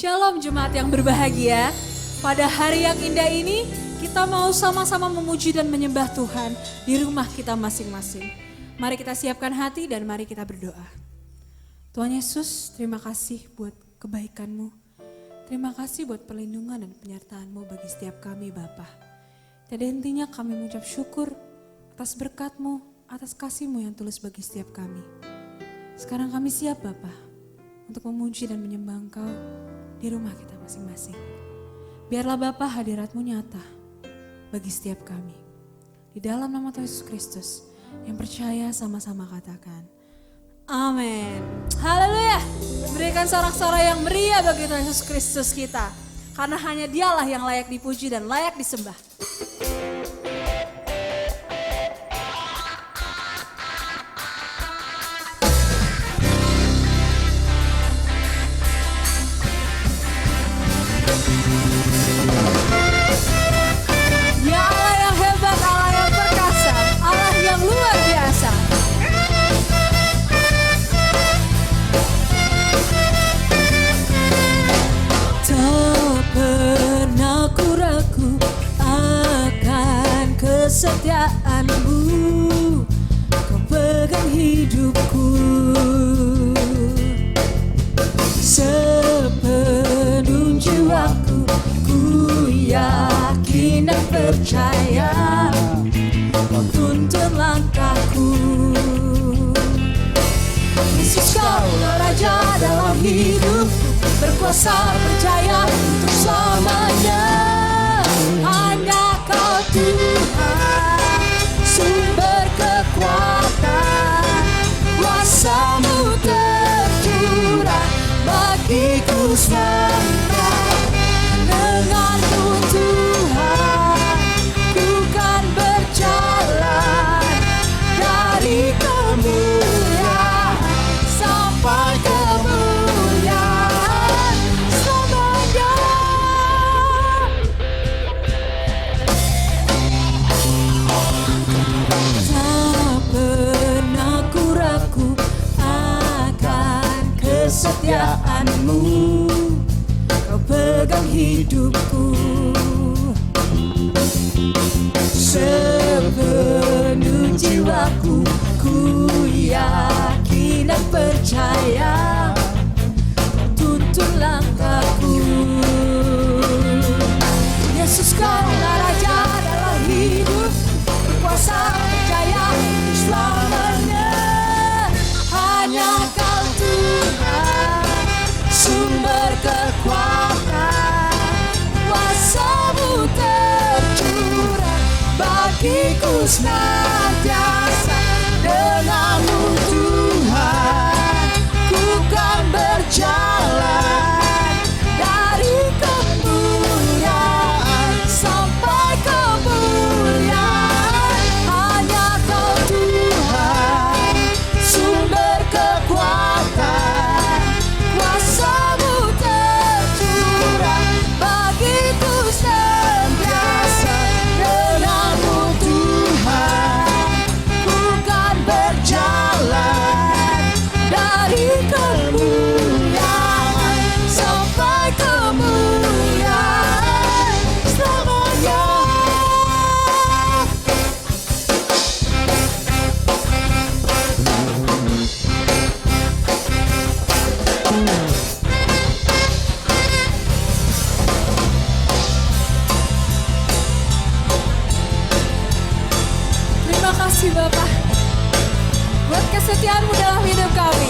Shalom jemaat yang berbahagia. Pada hari yang indah ini kita mau sama-sama memuji dan menyembah Tuhan di rumah kita masing-masing. Mari kita siapkan hati dan mari kita berdoa. Tuhan Yesus, terima kasih buat kebaikan-Mu. Terima kasih buat perlindungan dan penyertaan-Mu bagi setiap kami Bapa. Tiada hentinya kami mengucap syukur atas berkat-Mu, atas kasih-Mu yang tulus bagi setiap kami. Sekarang kami siap Bapa untuk memuji dan menyembah Engkau di rumah kita masing-masing. Biarlah Bapa hadirat-Mu nyata bagi setiap kami. Di dalam nama Tuhan Yesus Kristus yang percaya sama-sama katakan amin. Haleluya. Berikan sorak-sorai yang meriah bagi Tuhan Yesus Kristus kita. Karena hanya Dialah yang layak dipuji dan layak disembah. Ya Allah yang hebat, Allah yang perkasa, Allah yang luar biasa. Tak pernah ku ragu akan kesetiaan-Mu, Kau pegang hidupku. Sepenuh jiwaku ku yakin dan percaya Kau tuntun langkahku. Yesus Kaulah Raja dalam hidupku, berkuasa percaya untuk selamanya. Hanya Kau Tuhan, sumber kekuatan, kuasa-Mu tercurah bagiku semua. Dengan-Mu Tuhan, ku kan berjalan dari kemuliaan sampai kemuliaan selamanya. Tak pernah ku ragu akan kesetiaan-Mu, Kau pegang hidupku. Sepenuh jiwaku ku yakin dan percaya Kau tuntun langkahku. Yesus Kaulah Raja dalam hidupku, berkuasa percaya untuk selamanya. Hanya Kau Tuhan, sumber kekuatan, kuasa-Mu tercurah bagiku senantiasa. Dengan-Mu Tuhan, ku kan berjalan dari kemuliaan sampai kemuliaan. Hanya Kau Tuhan, sumber kekuatan, kuasa-Mu tercurah bagiku senantiasa. Dengan-Mu Tuhan, ku kan berjalan dari kemuliaan sampai kemuliaan selamanya. Terima kasih Bapak buat kesetiaan-Mu dalam hidup kami.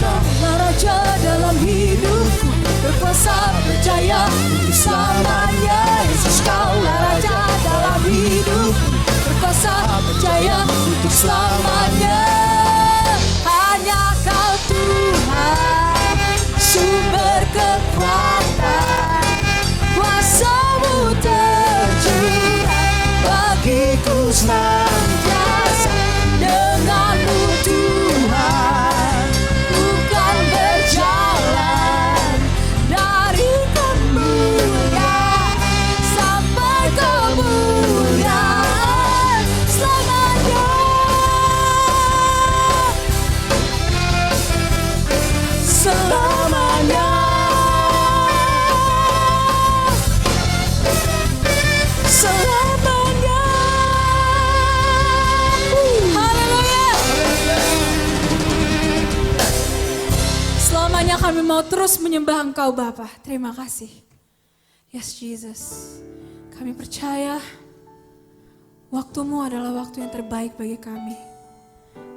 Kaulah Raja dalam hidupku, berkuasa percaya untuk selamanya. Yesus Kaulah Raja dalam hidupku, berkuasa percaya untuk selamanya. Hanya Kau Tuhan, sumber kekuatan, kuasa-Mu tercurah bagiku senantiasa. Dengan-Mu Tuhan, ku kan berjalan mau terus menyembah Engkau Bapa. Terima kasih. Yes Jesus, kami percaya waktu-Mu adalah waktu yang terbaik bagi kami.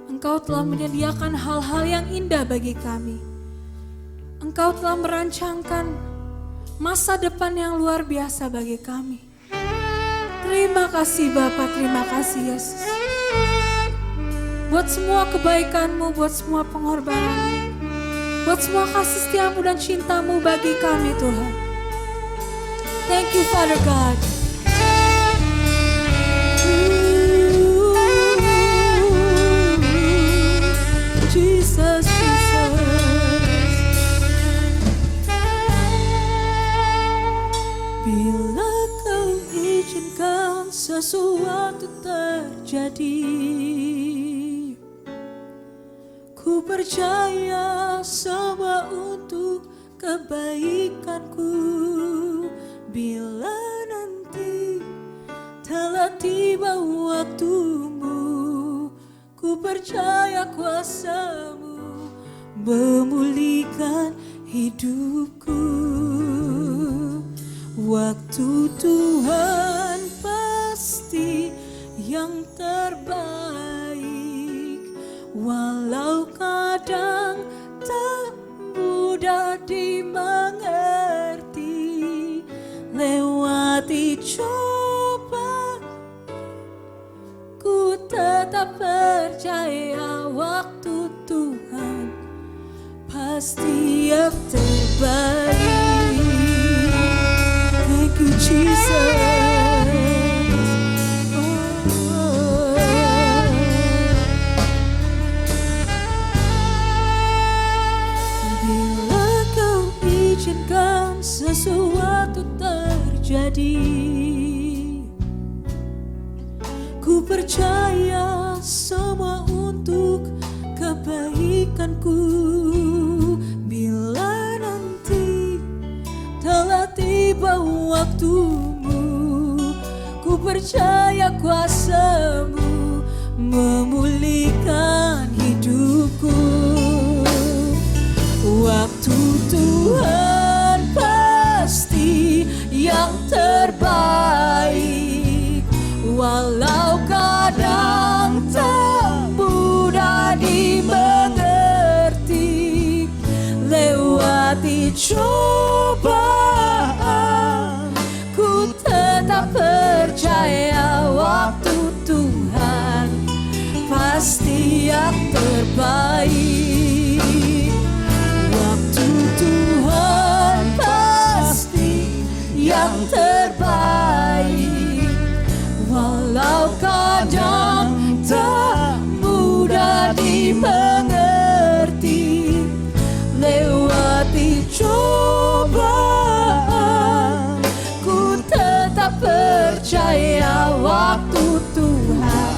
Engkau telah menyediakan hal-hal yang indah bagi kami. Engkau telah merancangkan masa depan yang luar biasa bagi kami. Terima kasih Bapa, terima kasih Yesus. Buat semua kebaikan-Mu, buat semua pengorbanan-Mu, buat semua kasih setia-Mu dan cinta-Mu bagi kami Tuhan. Thank you Father God. Jesus, Jesus. Bila Kau izinkan sesuatu terjadi, ku percaya semua untuk kebaikanku. Bila nanti telah tiba waktu-Mu, ku percaya kuasa-Mu memulihkan hidupku. Waktu Tuhan pasti yang terbaik, walau kadang tak mudah dimengerti. Lewati coba, ku tetap percaya waktu Tuhan pasti yang terbaik. Thank you Jesus. Bila Kau izinkan sesuatu terjadi, ku percaya semua untuk kebaikanku. Bila nanti telah tiba waktu-Mu, ku percaya kuasa-Mu memulihkan hidupku. Waktu Tuhan pasti yang terbaik, walau kadang tak mudah dimengerti. Lewati cobaan, ku tetap percaya waktu Tuhan pasti yang terbaik. Waktu Tuhan pasti yang terbaik, walau kadang tak mudah dimengerti. Lewati cobaan, ku tetap percaya waktu Tuhan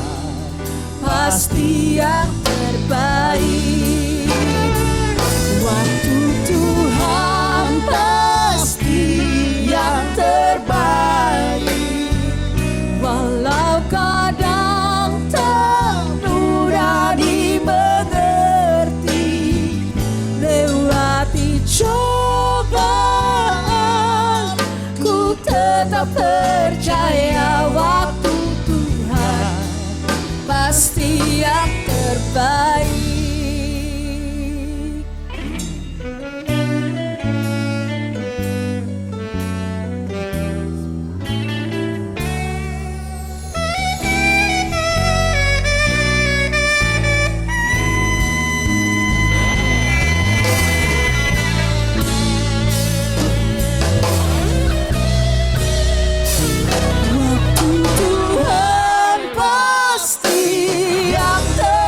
pasti yang terbaik. Waktu Tuhan pasti yang terbaik, walau kadang tak mudah dimengerti. Lewati cobaan, ku tetap percaya waktu Tuhan pasti yang terbaik. Waktu Tuhan pasti yang terbaik.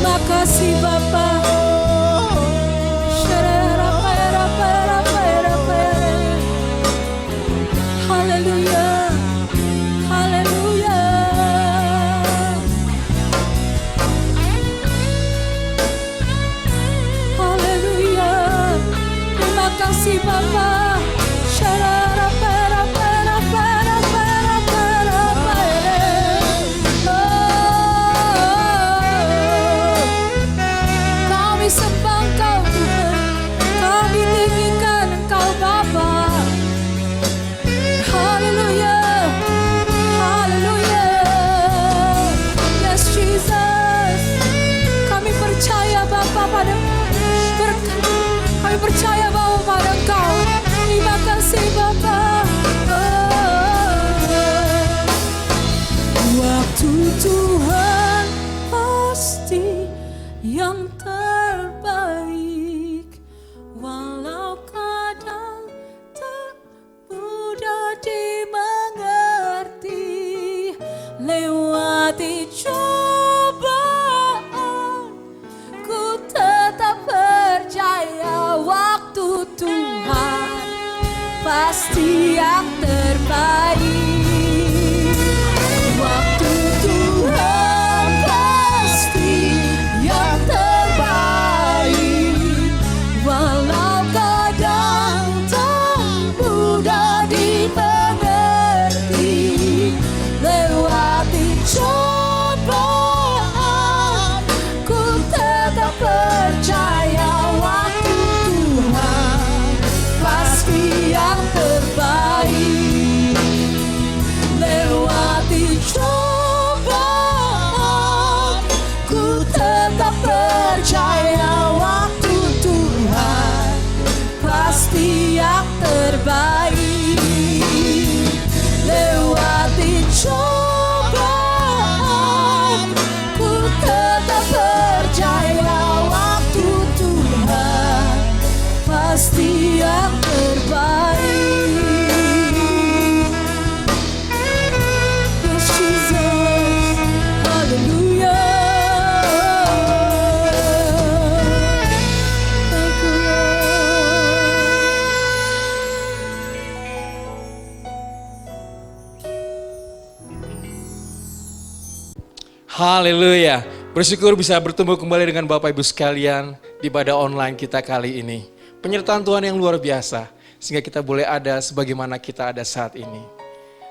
Terima kasih Bapa. Haleluya. Haleluya. Haleluya. Terima kasih Bapa. Kami sembah Engkau Tuhan, kami tinggikan Engkau Bapa. Haleluya, haleluya. Yes Jesus, kami percaya Bapa pada berkat, kami percaya bahwa pada Engkau. Terima kasih Bapa. Waktu Tuhan pasti yang terbaik, walau kadang tak mudah dimengerti. Lewati cobaan, ku tetap percaya waktu Tuhan pasti yang terbaik. Waktu Tuhan pasti yang terbaik, walau kadang tak mudah dimengerti. Lewati cobaan, ku tetap percaya waktu Tuhan pasti yang terbaik. Lewati cobaan, ku tetap percaya waktu Tuhan pasti yang terbaik. Lewati cobaan, ku tetap percaya waktu Tuhan pasti yang terbaik. Yes Jesus, haleluya. Thank you Lord. Haleluya. Bersyukur bisa bertemu kembali dengan Bapak Ibu sekalian di ibadah online kita kali ini. Penyertaan Tuhan yang luar biasa sehingga kita boleh ada sebagaimana kita ada saat ini.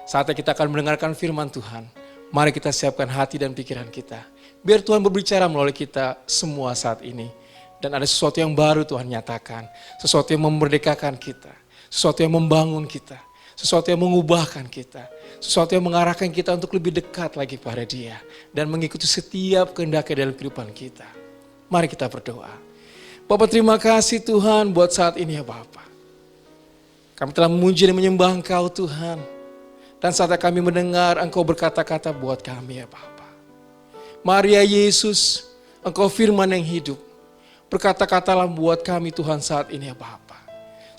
Saatnya kita akan mendengarkan firman Tuhan. Mari kita siapkan hati dan pikiran kita. Biar Tuhan berbicara melalui kita semua saat ini. Dan ada sesuatu yang baru Tuhan nyatakan. Sesuatu yang memerdekakan kita. Sesuatu yang membangun kita. Sesuatu yang mengubahkan kita. Sesuatu yang mengarahkan kita untuk lebih dekat lagi pada Dia. Dan mengikuti setiap kehendaknya dalam kehidupan kita. Mari kita berdoa. Bapak terima kasih Tuhan buat saat ini ya Bapak. Kami telah memuji dan menyembah Engkau Tuhan. Dan saatnya kami mendengar Engkau berkata-kata buat kami ya Bapak. Mari ya Yesus, Engkau firman yang hidup. Berkata-katalah buat kami Tuhan saat ini ya Bapak.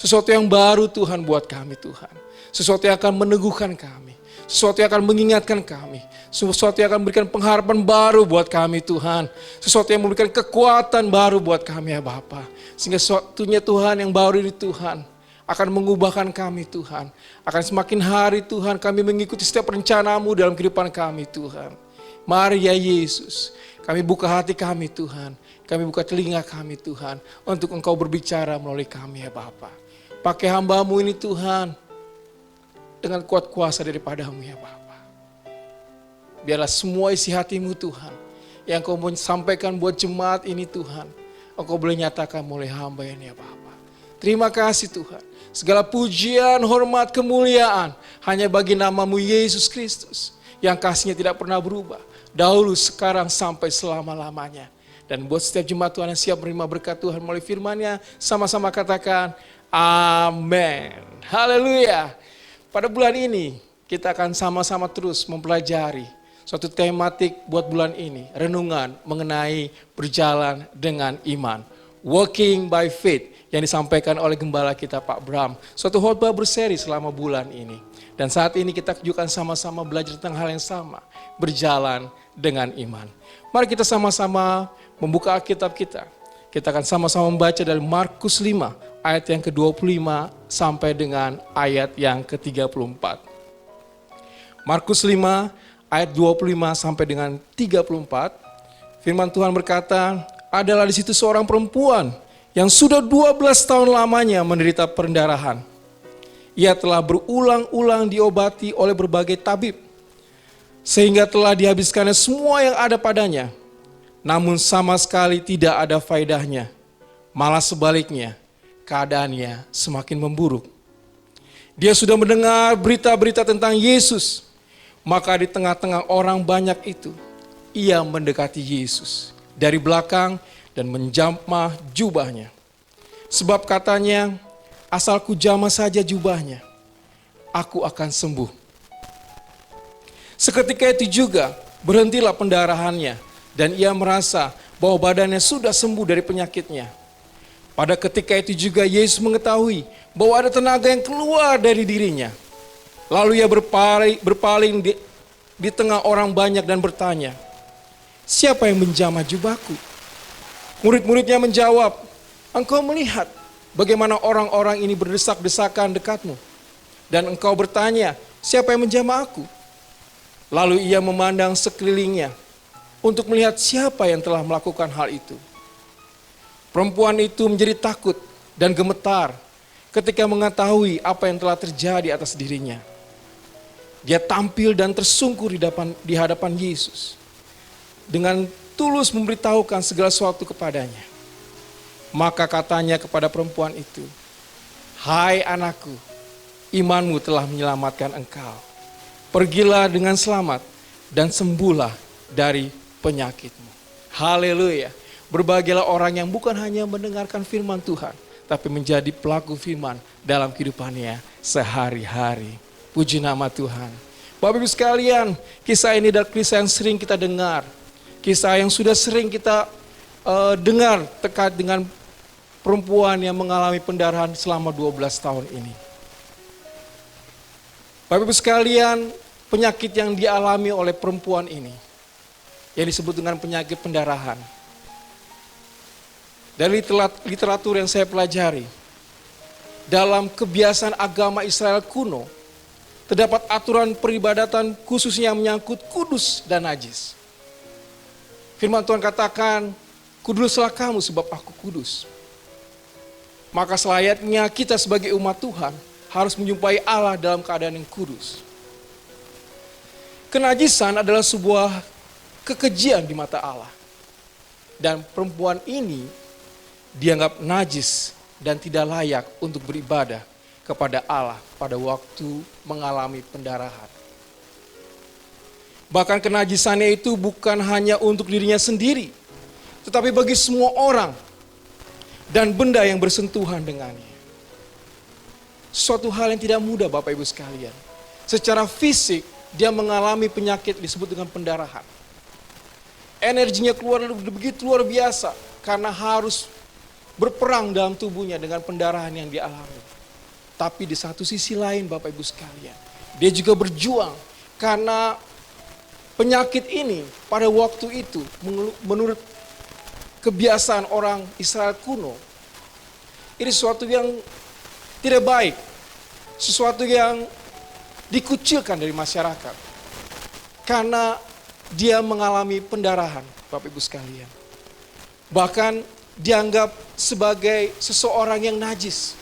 Sesuatu yang baru Tuhan buat kami Tuhan. Sesuatu yang akan meneguhkan kami. Sesuatu yang akan mengingatkan kami. Sesuatu yang akan memberikan pengharapan baru buat kami Tuhan. Sesuatu yang memberikan kekuatan baru buat kami ya Bapa. Sehingga sesuatunya Tuhan yang baru ini Tuhan akan mengubahkan kami Tuhan. Akan semakin hari Tuhan kami mengikuti setiap rencana-Mu dalam kehidupan kami Tuhan. Mari ya Yesus, kami buka hati kami Tuhan. Kami buka telinga kami Tuhan. Untuk Engkau berbicara melalui kami ya Bapa. Pakai hamba-Mu ini Tuhan. Dengan kuat kuasa daripada-Mu ya Bapa. Biarlah semua isi hati-Mu Tuhan. Yang Kau mau sampaikan buat jemaat ini Tuhan. Engkau boleh nyatakan mulai hamba ini ya Bapa. Terima kasih Tuhan. Segala pujian, hormat, kemuliaan. Hanya bagi nama-Mu Yesus Kristus. Yang kasihnya tidak pernah berubah. Dahulu, sekarang, sampai selama-lamanya. Dan buat setiap jemaat Tuhan yang siap menerima berkat Tuhan melalui firman-Nya. Sama-sama katakan, amin. Haleluya. Pada bulan ini kita akan sama-sama terus mempelajari suatu tematik buat bulan ini. Renungan mengenai berjalan dengan iman. Walking by faith yang disampaikan oleh gembala kita Pak Bram. Suatu khotbah berseri selama bulan ini. Dan saat ini kita juga sama-sama belajar tentang hal yang sama. Berjalan dengan iman. Mari kita sama-sama membuka Alkitab kita. Kita akan sama-sama membaca dari Markus 5 ayat yang ke-25 sampai dengan ayat yang ke-34. Markus 5 ayat 25 sampai dengan 34. Firman Tuhan berkata, adalah di situ seorang perempuan yang sudah 12 tahun lamanya menderita pendarahan. Ia telah berulang-ulang diobati oleh berbagai tabib, sehingga telah dihabiskannya semua yang ada padanya. Namun sama sekali tidak ada faedahnya. Malah sebaliknya, keadaannya semakin memburuk. Dia sudah mendengar berita-berita tentang Yesus. Maka di tengah-tengah orang banyak itu, ia mendekati Yesus dari belakang dan menjamah jubahnya. Sebab katanya, asal ku jamah saja jubahnya, aku akan sembuh. Seketika itu juga berhentilah pendarahannya dan ia merasa bahwa badannya sudah sembuh dari penyakitnya. Pada ketika itu juga Yesus mengetahui bahwa ada tenaga yang keluar dari dirinya. Lalu ia berpaling di tengah orang banyak dan bertanya, siapa yang menjamah jubahku? Murid-muridnya menjawab, engkau melihat bagaimana orang-orang ini berdesak-desakan dekatmu. Dan engkau bertanya, siapa yang menjamah aku? Lalu ia memandang sekelilingnya untuk melihat siapa yang telah melakukan hal itu. Perempuan itu menjadi takut dan gemetar ketika mengetahui apa yang telah terjadi atas dirinya. Dia tampil dan tersungkur di hadapan Yesus dengan tulus memberitahukan segala sesuatu kepadanya. Maka katanya kepada perempuan itu, hai anakku, imanmu telah menyelamatkan engkau. Pergilah dengan selamat dan sembuhlah dari penyakitmu. Haleluya. Berbahagialah orang yang bukan hanya mendengarkan firman Tuhan, tapi menjadi pelaku firman dalam kehidupannya sehari-hari. Puji nama Tuhan. Bapak Ibu sekalian, kisah ini adalah kisah yang sering kita dengar. Kisah yang sudah sering kita dengar terkait dengan perempuan yang mengalami pendarahan selama 12 tahun ini. Bapak Ibu sekalian, penyakit yang dialami oleh perempuan ini, yang disebut dengan penyakit pendarahan. Dari literatur yang saya pelajari, dalam kebiasaan agama Israel kuno, terdapat aturan peribadatan khususnya yang menyangkut kudus dan najis. Firman Tuhan katakan, kuduslah kamu sebab aku kudus. Maka selayaknya kita sebagai umat Tuhan harus menjumpai Allah dalam keadaan yang kudus. Kenajisan adalah sebuah kekejian di mata Allah. Dan perempuan ini dianggap najis dan tidak layak untuk beribadah kepada Allah pada waktu mengalami pendarahan. Bahkan kenajisannya itu bukan hanya untuk dirinya sendiri, tetapi bagi semua orang dan benda yang bersentuhan dengannya. Suatu hal yang tidak mudah Bapak Ibu sekalian. Secara fisik dia mengalami penyakit disebut dengan pendarahan. Energinya keluar begitu luar biasa karena harus berperang dalam tubuhnya dengan pendarahan yang dialami. Tapi di satu sisi lain Bapak Ibu sekalian, dia juga berjuang karena penyakit ini pada waktu itu menurut kebiasaan orang Israel kuno, ini sesuatu yang tidak baik, sesuatu yang dikucilkan dari masyarakat karena dia mengalami pendarahan, Bapak Ibu sekalian. Bahkan dianggap sebagai seseorang yang najis,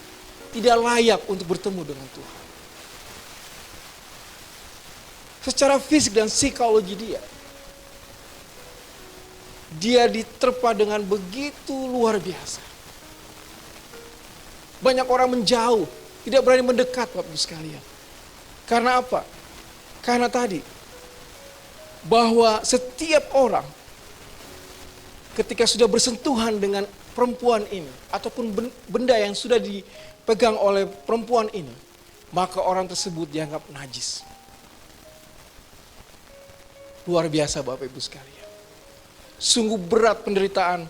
tidak layak untuk bertemu dengan Tuhan. Secara fisik dan psikologi dia diterpa dengan begitu luar biasa. Banyak orang menjauh, tidak berani mendekat Bapak Ibu sekalian. Karena apa? Karena tadi, bahwa setiap orang ketika sudah bersentuhan dengan perempuan ini, ataupun benda yang sudah dipegang oleh perempuan ini, maka orang tersebut dianggap najis. Luar biasa Bapak Ibu sekalian. Sungguh berat penderitaan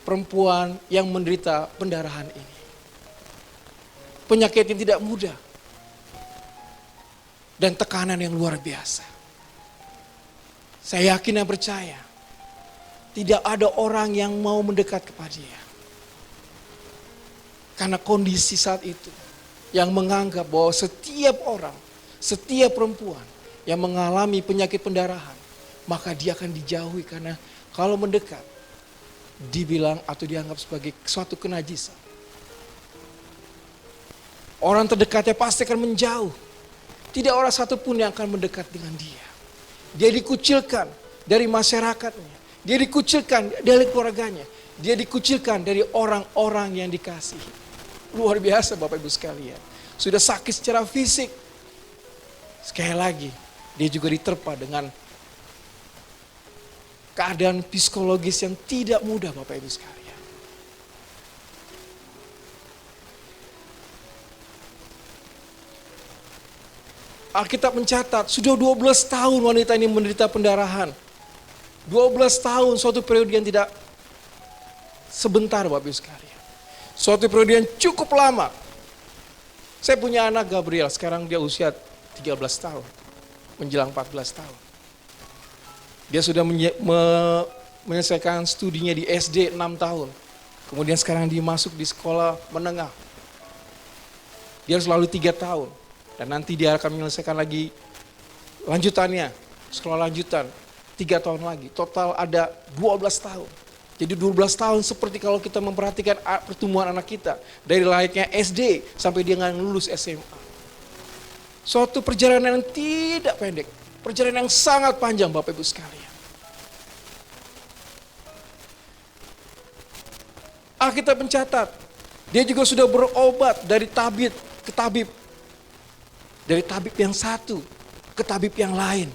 perempuan yang menderita pendarahan ini. Penyakit yang tidak mudah. Dan tekanan yang luar biasa. Saya yakin dan percaya, tidak ada orang yang mau mendekat kepada dia. Karena kondisi saat itu, yang menganggap bahwa setiap orang, setiap perempuan yang mengalami penyakit pendarahan, maka dia akan dijauhi karena kalau mendekat, dibilang atau dianggap sebagai suatu kenajisan. Orang terdekatnya pasti akan menjauh. Tidak orang satupun yang akan mendekat dengan dia. Dia dikucilkan dari masyarakatnya. Dia dikucilkan dari keluarganya. Dia dikucilkan dari orang-orang yang dikasihi. Luar biasa Bapak Ibu sekalian. Sudah sakit secara fisik. Sekali lagi, dia juga diterpa dengan keadaan psikologis yang tidak mudah Bapak Ibu sekalian. Alkitab mencatat, sudah 12 tahun wanita ini menderita pendarahan. 12 tahun, suatu periode yang tidak sebentar Bapak Ibu sekalian. Suatu periode yang cukup lama. Saya punya anak Gabriel, sekarang dia usia 13 tahun, menjelang 14 tahun. Dia sudah menyelesaikan studinya di SD 6 tahun. Kemudian sekarang dia masuk di sekolah menengah. Dia selalu 3 tahun. Dan nanti dia akan menyelesaikan lagi lanjutannya, sekolah lanjutan, 3 tahun lagi. Total ada 12 tahun. Jadi 12 tahun seperti kalau kita memperhatikan pertumbuhan anak kita. Dari layaknya SD sampai dia nggak lulus SMA. Suatu perjalanan yang tidak pendek. Perjalanan yang sangat panjang Bapak Ibu sekalian. Alkitab mencatat, dia juga sudah berobat dari tabib ke tabib. Dari tabib yang satu ke tabib yang lain.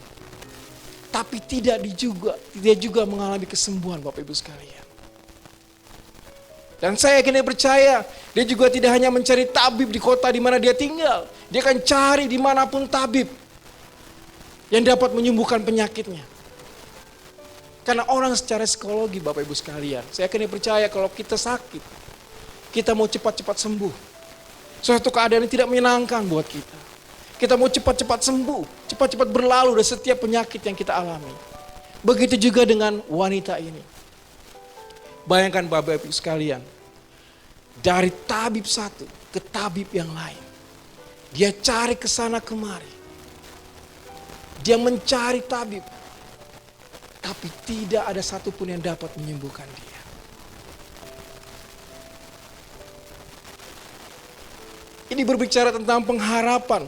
Tapi dia juga mengalami kesembuhan Bapak Ibu sekalian. Dan saya yakin dia percaya, dia juga tidak hanya mencari tabib di kota di mana dia tinggal. Dia akan cari dimanapun tabib yang dapat menyembuhkan penyakitnya. Karena orang secara psikologi Bapak Ibu sekalian, saya yakin dia percaya kalau kita sakit, kita mau cepat-cepat sembuh. Suatu keadaan yang tidak menyenangkan buat kita. Kita mau cepat-cepat sembuh, cepat-cepat berlalu dari setiap penyakit yang kita alami. Begitu juga dengan wanita ini. Bayangkan Bapak Ibu sekalian, dari tabib satu ke tabib yang lain. Dia cari ke sana kemari. Dia mencari tabib. Tapi tidak ada satupun yang dapat menyembuhkan dia. Ini berbicara tentang pengharapan.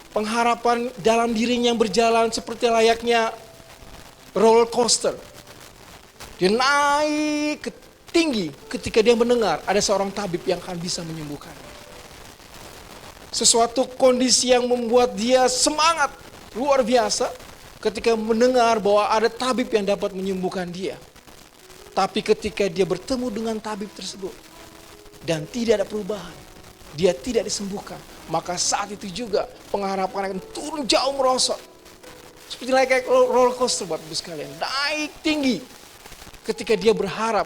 Pengharapan dalam dirinya yang berjalan seperti layaknya roller coaster. Dia naik ke tinggi ketika dia mendengar ada seorang tabib yang akan bisa menyembuhkannya. Sesuatu kondisi yang membuat dia semangat luar biasa ketika mendengar bahwa ada tabib yang dapat menyembuhkan dia. Tapi ketika dia bertemu dengan tabib tersebut dan tidak ada perubahan, dia tidak disembuhkan, maka saat itu juga pengharapan akan turun jauh merosot. Seperti kayak roller coaster Bapak Ibu sekalian, naik tinggi ketika dia berharap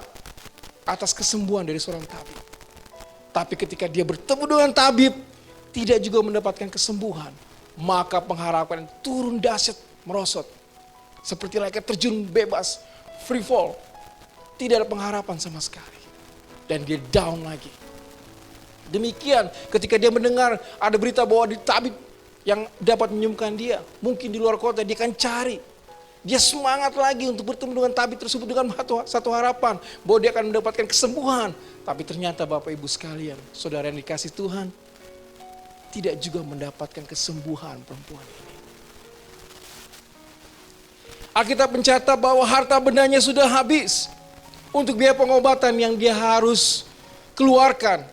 atas kesembuhan dari seorang tabib. Tapi ketika dia bertemu dengan tabib, tidak juga mendapatkan kesembuhan, maka pengharapan turun dahsyat merosot. Seperti layaknya terjun bebas, free fall. Tidak ada pengharapan sama sekali. Dan dia down lagi. Demikian ketika dia mendengar ada berita bahwa di tabib yang dapat menyembuhkan dia, mungkin di luar kota, dia akan cari. Dia semangat lagi untuk bertemu dengan tabib tersebut dengan satu harapan bahwa dia akan mendapatkan kesembuhan. Tapi ternyata Bapak Ibu sekalian, saudara yang dikasih Tuhan, tidak juga mendapatkan kesembuhan perempuan ini. Alkitab mencatat bahwa harta bendanya sudah habis untuk biaya pengobatan yang dia harus keluarkan.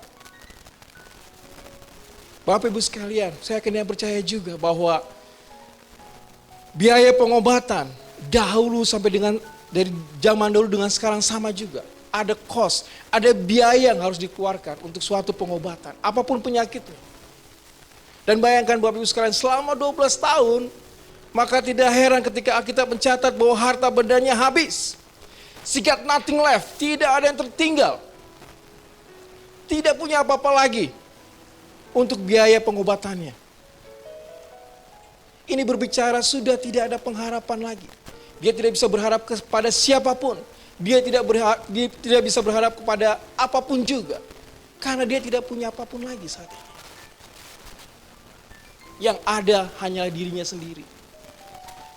Bapak Ibu sekalian, saya akan percaya juga bahwa biaya pengobatan dahulu sampai dengan dari zaman dulu dengan sekarang sama juga. Ada cost, ada biaya yang harus dikeluarkan untuk suatu pengobatan, apapun penyakitnya. Dan bayangkan Bapak Ibu sekalian, selama 12 tahun, maka tidak heran ketika Alkitab mencatat bahwa harta bendanya habis. She got nothing left, tidak ada yang tertinggal. Tidak punya apa-apa lagi untuk biaya pengobatannya. ini berbicara sudah tidak ada pengharapan lagi. Dia tidak bisa berharap kepada siapapun. Dia tidak bisa berharap kepada apapun juga. Karena dia tidak punya apapun lagi saat ini. Yang ada hanyalah dirinya sendiri.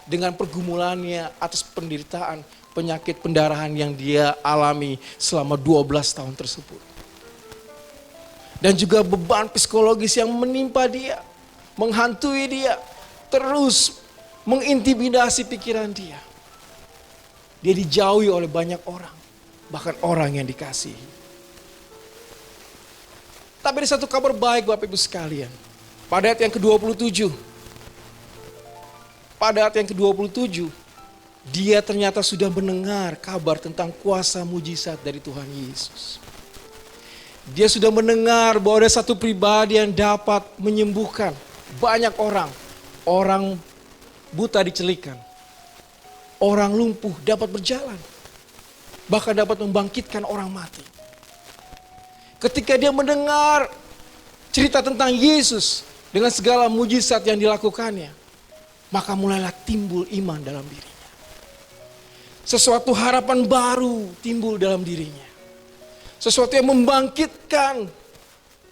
Dengan pergumulannya atas penderitaan, penyakit pendarahan yang dia alami selama 12 tahun tersebut. Dan juga beban psikologis yang menimpa dia, menghantui dia, terus mengintimidasi pikiran dia. Dia dijauhi oleh banyak orang, bahkan orang yang dikasihi. Tapi ada satu kabar baik Bapak Ibu sekalian. Pada ayat yang ke-27, dia ternyata sudah mendengar kabar tentang kuasa mujizat dari Tuhan Yesus. Dia sudah mendengar bahwa ada satu pribadi yang dapat menyembuhkan banyak orang. Orang buta dicelikan. Orang lumpuh dapat berjalan. Bahkan dapat membangkitkan orang mati. Ketika dia mendengar cerita tentang Yesus dengan segala mujizat yang dilakukannya, maka mulailah timbul iman dalam dirinya. Sesuatu harapan baru timbul dalam dirinya. Sesuatu yang membangkitkan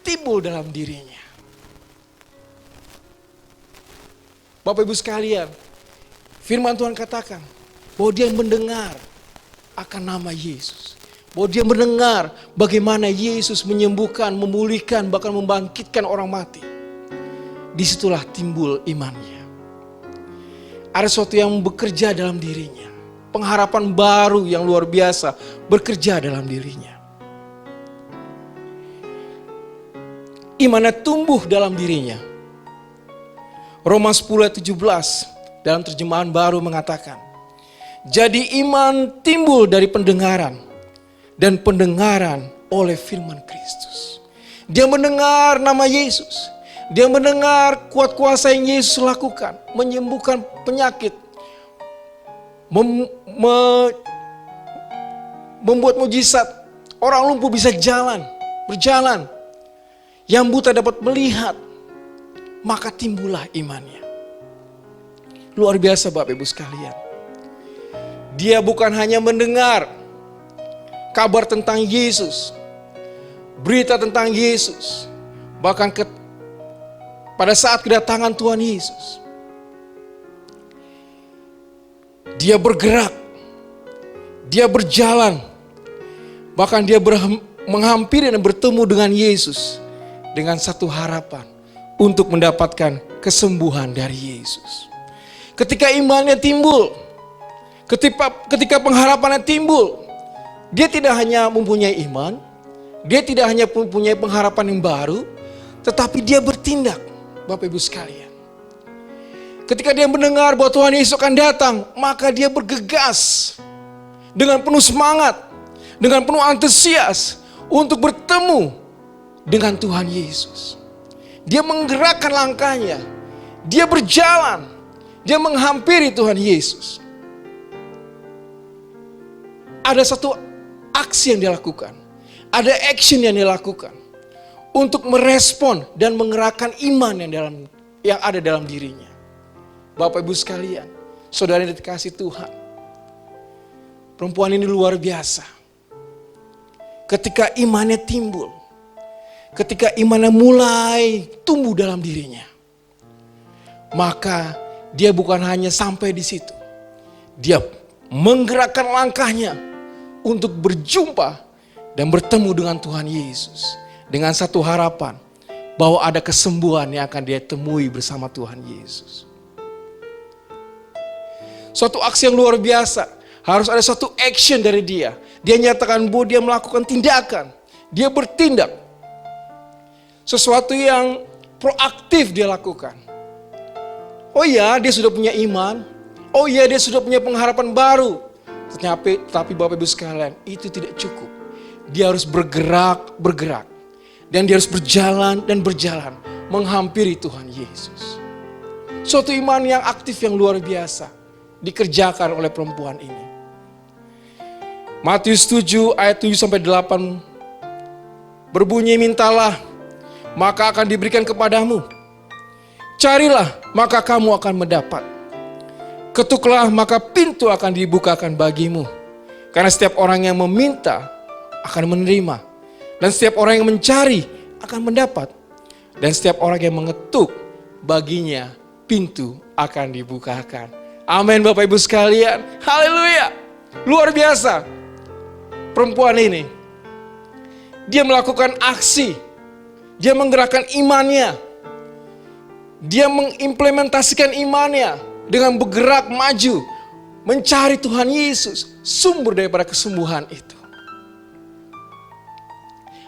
timbul dalam dirinya. Bapak Ibu sekalian, firman Tuhan katakan bahwa dia mendengar akan nama Yesus. Bahwa dia mendengar bagaimana Yesus menyembuhkan, memulihkan, bahkan membangkitkan orang mati. Disitulah timbul imannya. Ada sesuatu yang bekerja dalam dirinya. Pengharapan baru yang luar biasa bekerja dalam dirinya. Imannya tumbuh dalam dirinya. Roma 10 ayat 17 dalam terjemahan baru mengatakan, jadi iman timbul dari pendengaran, dan pendengaran oleh firman Kristus. Dia mendengar nama Yesus. Dia mendengar kuat kuasa yang Yesus lakukan. Menyembuhkan penyakit. Membuat mujizat. Orang lumpuh bisa berjalan. Yang buta dapat melihat. Maka timbullah imannya. Luar biasa Bapak Ibu sekalian. Dia bukan hanya mendengar kabar tentang Yesus, berita tentang Yesus, bahkan pada saat kedatangan Tuhan Yesus, dia bergerak, dia berjalan, bahkan dia menghampiri dan bertemu dengan Yesus dengan satu harapan untuk mendapatkan kesembuhan dari Yesus. Ketika imannya timbul, ketika pengharapannya timbul, dia tidak hanya mempunyai iman, dia tidak hanya mempunyai pengharapan yang baru, tetapi dia bertindak, Bapak Ibu sekalian. Ketika dia mendengar bahwa Tuhan Yesus akan datang, maka dia bergegas dengan penuh semangat, dengan penuh antusias untuk bertemu dengan Tuhan Yesus. Dia menggerakkan langkahnya, dia berjalan, dia menghampiri Tuhan Yesus. Ada satu aksi yang dilakukan, ada action yang dilakukan untuk merespon dan mengerahkan iman yang ada dalam dirinya. Bapak Ibu sekalian, saudara yang dikasihi Tuhan, perempuan ini luar biasa. Ketika imannya timbul, ketika imannya mulai tumbuh dalam dirinya, maka dia bukan hanya sampai di situ, dia menggerakkan langkahnya untuk berjumpa dan bertemu dengan Tuhan Yesus. Dengan satu harapan bahwa ada kesembuhan yang akan dia temui bersama Tuhan Yesus. Suatu aksi yang luar biasa. Harus ada suatu action dari dia. Dia nyatakan bahwa dia melakukan tindakan. Dia bertindak. Sesuatu yang proaktif dia lakukan. Oh ya, dia sudah punya iman. Oh ya, dia sudah punya pengharapan baru. Tapi Bapak Ibu sekalian, itu tidak cukup. Dia harus bergerak. Dan dia harus berjalan menghampiri Tuhan Yesus. Suatu iman yang aktif yang luar biasa dikerjakan oleh perempuan ini. Matius 7 ayat 7-8 berbunyi, mintalah maka akan diberikan kepadamu. Carilah, maka kamu akan mendapat. Ketuklah, maka pintu akan dibukakan bagimu. Karena setiap orang yang meminta akan menerima. Dan setiap orang yang mencari akan mendapat. Dan setiap orang yang mengetuk, baginya pintu akan dibukakan. Amin Bapak Ibu sekalian. Haleluya. Luar biasa. Perempuan ini, dia melakukan aksi. Dia menggerakkan imannya. Dia mengimplementasikan imannya dengan bergerak maju. Mencari Tuhan Yesus, sumber daripada kesembuhan itu.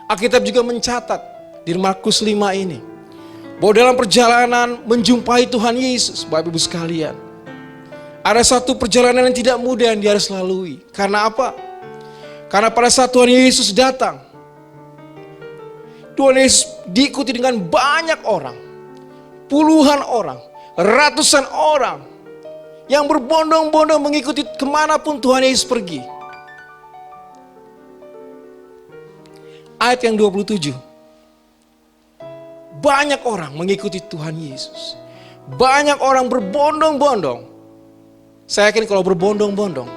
Alkitab juga mencatat di Markus 5 ini, bahwa dalam perjalanan menjumpai Tuhan Yesus, Bapak Ibu sekalian, ada satu perjalanan yang tidak mudah yang dia harus lalui. Karena apa? Karena pada saat Tuhan Yesus datang, Tuhan Yesus diikuti dengan banyak orang, puluhan orang, ratusan orang, yang berbondong-bondong mengikuti kemanapun Tuhan Yesus pergi. Ayat yang 27. Banyak orang mengikuti Tuhan Yesus. Banyak orang berbondong-bondong. Saya yakin kalau berbondong-bondong,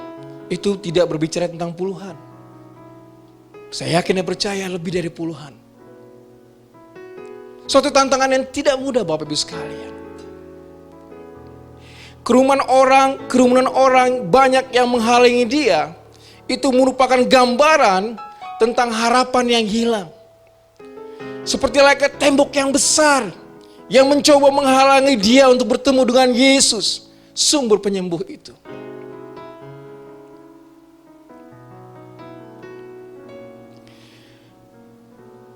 itu tidak berbicara tentang puluhan. Saya yakin dan percaya lebih dari puluhan. Suatu tantangan yang tidak mudah Bapak Ibu sekalian. Kerumunan orang banyak yang menghalangi dia, itu merupakan gambaran tentang harapan yang hilang. Seperti layaknya tembok yang besar yang mencoba menghalangi dia untuk bertemu dengan Yesus, sumber penyembuh itu.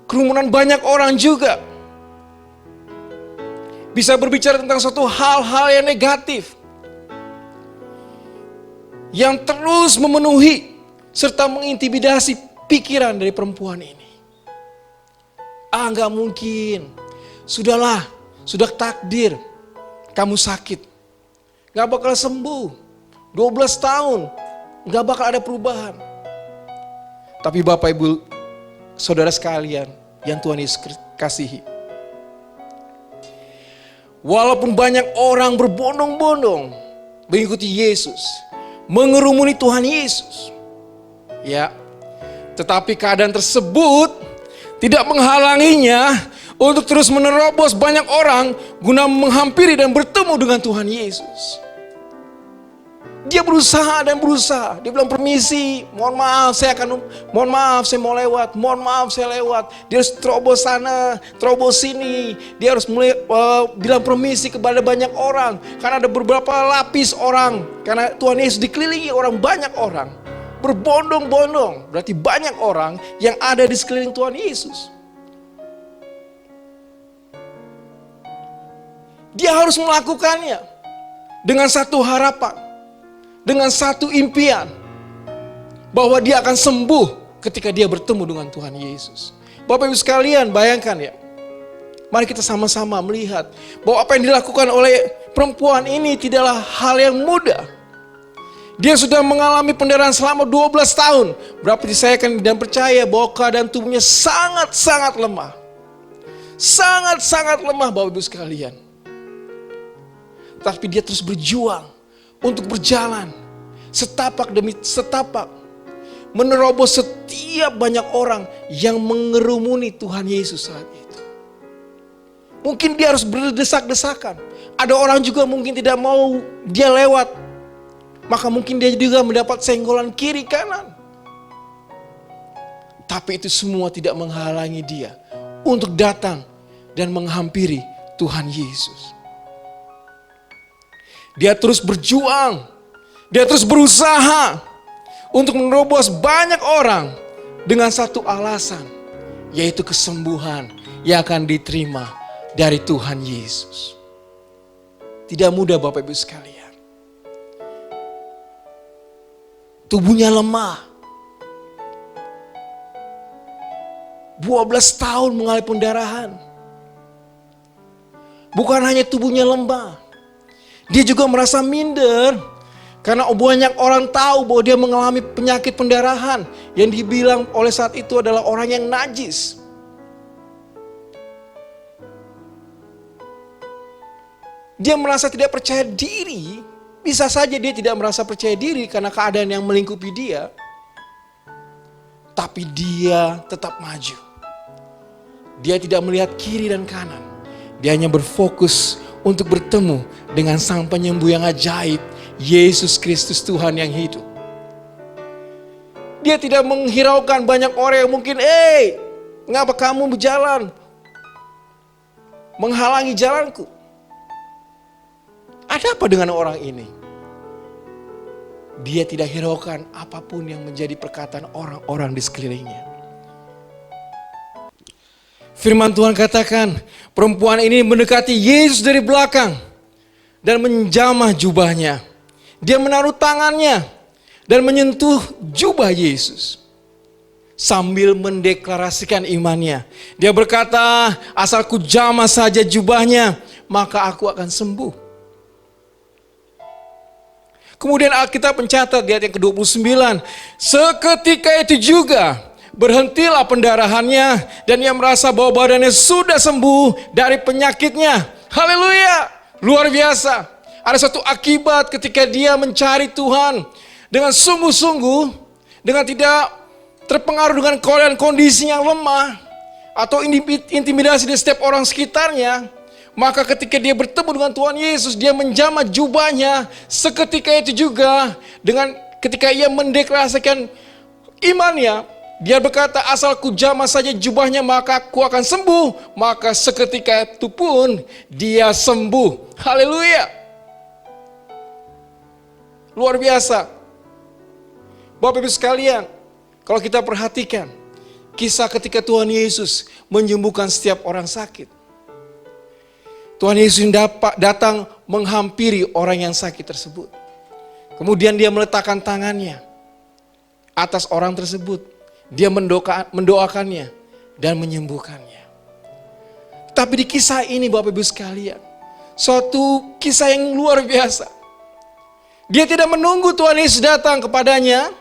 Kerumunan banyak orang juga bisa berbicara tentang suatu hal-hal yang negatif, yang terus memenuhi serta mengintimidasi pikiran dari perempuan ini. Gak mungkin. Sudahlah, sudah takdir kamu sakit. Gak bakal sembuh. 12 tahun, gak bakal ada perubahan. Tapi Bapak Ibu, saudara sekalian yang Tuhan Yesus kasihi, walaupun banyak orang berbondong-bondong mengikuti Yesus, mengerumuni Tuhan Yesus, ya, tetapi keadaan tersebut tidak menghalanginya untuk terus menerobos banyak orang guna menghampiri dan bertemu dengan Tuhan Yesus. Dia berusaha dan berusaha. Dia bilang, permisi, mohon maaf saya mau lewat, mohon maaf saya lewat. Dia harus terobos sana, terobos sini. Dia harus mulai bilang permisi kepada banyak orang. Karena ada beberapa lapis orang. Karena Tuhan Yesus dikelilingi orang, banyak orang. Berbondong-bondong, berarti banyak orang yang ada di sekeliling Tuhan Yesus. Dia harus melakukannya dengan satu harapan, dengan satu impian, bahwa dia akan sembuh ketika dia bertemu dengan Tuhan Yesus. Bapak Ibu sekalian, bayangkan ya, mari kita sama-sama melihat bahwa apa yang dilakukan oleh perempuan ini tidaklah hal yang mudah. Dia sudah mengalami pendarahan selama 12 tahun. Berarti saya akan dan percaya bahwa keadaan tubuhnya sangat-sangat lemah. Sangat-sangat lemah Bapak Ibu sekalian. Tapi dia terus berjuang untuk berjalan setapak demi setapak, menerobos setiap banyak orang yang mengerumuni Tuhan Yesus saat itu. Mungkin dia harus berdesak-desakan. Ada orang juga mungkin tidak mau dia lewat. Maka mungkin dia juga mendapat senggolan kiri kanan. Tapi itu semua tidak menghalangi dia untuk datang dan menghampiri Tuhan Yesus. Dia terus berjuang. Dia terus berusaha untuk menerobos banyak orang dengan satu alasan, yaitu kesembuhan yang akan diterima dari Tuhan Yesus. Tidak mudah Bapak Ibu sekalian. Tubuhnya lemah. 12 tahun mengalami pendarahan. Bukan hanya tubuhnya lemah. Dia juga merasa minder. Karena banyak orang tahu bahwa dia mengalami penyakit pendarahan. Yang dibilang oleh saat itu adalah orang yang najis. dia merasa tidak percaya diri. Bisa saja dia tidak merasa percaya diri karena keadaan yang melingkupi dia. Tapi dia tetap maju. Dia tidak melihat kiri dan kanan. Dia hanya berfokus untuk bertemu dengan Sang Penyembuh yang ajaib, Yesus Kristus Tuhan yang hidup. Dia tidak menghiraukan banyak orang yang mungkin, ngapa kamu berjalan? Menghalangi jalanku. Ada apa dengan orang ini? Dia tidak hiraukan apapun yang menjadi perkataan orang-orang di sekelilingnya. Firman Tuhan katakan, perempuan ini mendekati Yesus dari belakang dan menjamah jubahnya. Dia menaruh tangannya dan menyentuh jubah Yesus sambil mendeklarasikan imannya. Dia berkata, asal ku jamah saja jubahnya, maka aku akan sembuh. Kemudian Alkitab mencatat di ayat yang ke-29, seketika itu juga berhentilah pendarahannya dan ia merasa bahwa badannya sudah sembuh dari penyakitnya. Haleluya, luar biasa. Ada satu akibat ketika dia mencari Tuhan dengan sungguh-sungguh, dengan tidak terpengaruh dengan keadaan kondisi yang lemah atau intimidasi dari setiap orang sekitarnya. Maka ketika dia bertemu dengan Tuhan Yesus, dia menjamah jubahnya. Seketika itu juga, ketika ia mendeklarasikan imannya, dia berkata, asal ku jamah saja jubahnya maka aku akan sembuh. Maka seketika itu pun dia sembuh. Haleluya. Luar biasa. Bapak Ibu sekalian, kalau kita perhatikan kisah ketika Tuhan Yesus menyembuhkan setiap orang sakit. Tuhan Yesus datang menghampiri orang yang sakit tersebut. Kemudian dia meletakkan tangannya atas orang tersebut. Dia mendoakannya dan menyembuhkannya. Tapi di kisah ini Bapak Ibu sekalian, suatu kisah yang luar biasa. Dia tidak menunggu Tuhan Yesus datang kepadanya,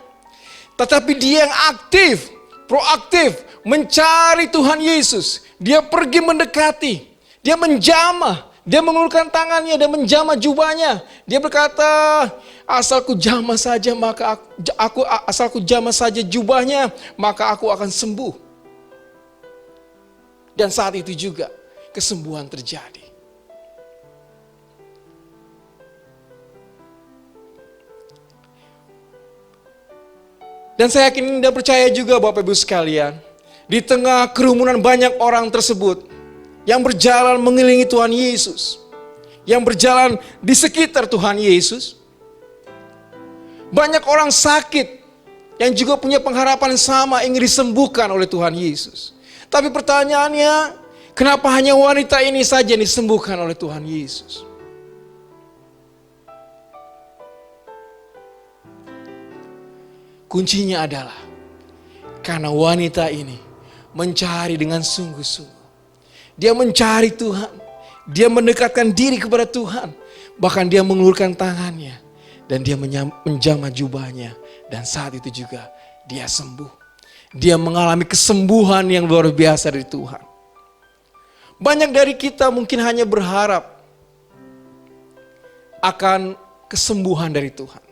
tetapi dia yang aktif, proaktif mencari Tuhan Yesus. Dia pergi mendekati. Dia menjamah, dia mengulurkan tangannya dan menjamah jubahnya. Dia berkata, asal ku jamah saja maka asal ku jamah saja jubahnya, maka aku akan sembuh. Dan saat itu juga kesembuhan terjadi. Dan saya yakin dan percaya juga Bapak Ibu sekalian, di tengah kerumunan banyak orang tersebut, yang berjalan mengelilingi Tuhan Yesus, yang berjalan di sekitar Tuhan Yesus, banyak orang sakit yang juga punya pengharapan sama ingin disembuhkan oleh Tuhan Yesus. Tapi pertanyaannya, kenapa hanya wanita ini saja yang disembuhkan oleh Tuhan Yesus? Kuncinya adalah karena wanita ini mencari dengan sungguh-sungguh. Dia mencari Tuhan. Dia mendekatkan diri kepada Tuhan. Bahkan dia mengulurkan tangannya. Dan dia menjamah jubahnya. Dan saat itu juga dia sembuh. Dia mengalami kesembuhan yang luar biasa dari Tuhan. Banyak dari kita mungkin hanya berharap akan kesembuhan dari Tuhan.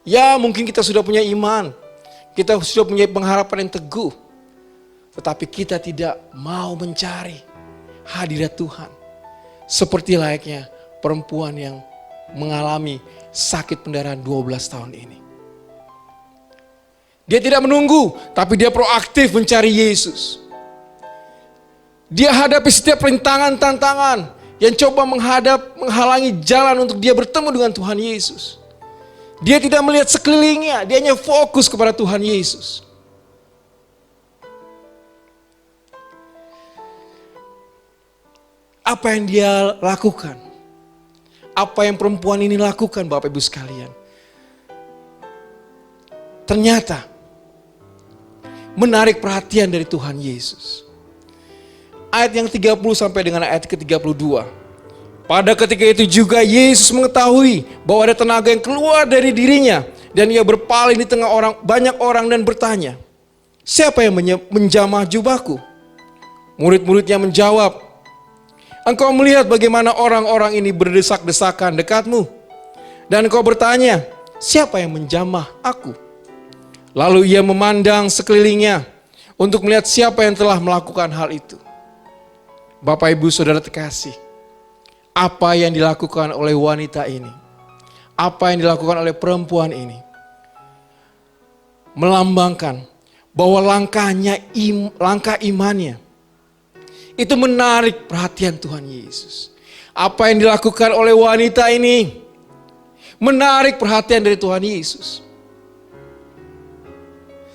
Ya, mungkin kita sudah punya iman. Kita sudah punya pengharapan yang teguh. Tetapi kita tidak mau mencari hadirat Tuhan. Seperti layaknya perempuan yang mengalami sakit pendarahan 12 tahun ini. Dia tidak menunggu, tapi dia proaktif mencari Yesus. Dia hadapi setiap rintangan, tantangan yang coba menghalangi jalan untuk dia bertemu dengan Tuhan Yesus. Dia tidak melihat sekelilingnya, dia hanya fokus kepada Tuhan Yesus. Apa yang dia lakukan? Apa yang perempuan ini lakukan Bapak Ibu sekalian? Ternyata menarik perhatian dari Tuhan Yesus. Ayat yang 30 sampai dengan ayat ke-32. Pada ketika itu juga Yesus mengetahui bahwa ada tenaga yang keluar dari dirinya. Dan ia berpaling di tengah banyak orang dan bertanya, siapa yang menjamah jubahku? Murid-muridnya menjawab, Engkau melihat bagaimana orang-orang ini berdesak-desakan dekatmu. Dan engkau bertanya, siapa yang menjamah aku? Lalu ia memandang sekelilingnya untuk melihat siapa yang telah melakukan hal itu. Bapak, Ibu, Saudara terkasih, apa yang dilakukan oleh wanita ini, apa yang dilakukan oleh perempuan ini, melambangkan bahwa langkah imannya itu menarik perhatian Tuhan Yesus. Apa yang dilakukan oleh wanita ini menarik perhatian dari Tuhan Yesus.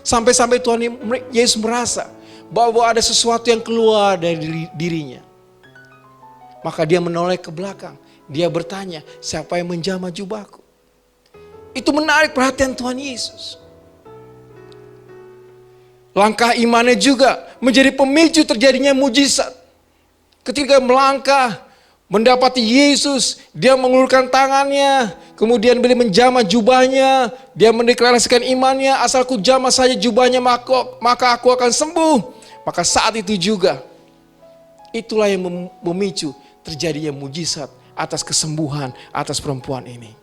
Sampai-sampai Tuhan Yesus merasa bahwa ada sesuatu yang keluar dari dirinya. Maka dia menoleh ke belakang. Dia bertanya, siapa yang menjamah jubahku? Itu menarik perhatian Tuhan Yesus. Langkah imannya juga menjadi pemicu terjadinya mujizat. Ketika melangkah mendapati Yesus, dia mengulurkan tangannya, kemudian beliau menjamah jubahnya, dia mendeklarasikan imannya, asalku jamah saja jubahnya maka aku akan sembuh. Maka saat itu juga, itulah yang memicu terjadinya mujizat atas kesembuhan atas perempuan ini.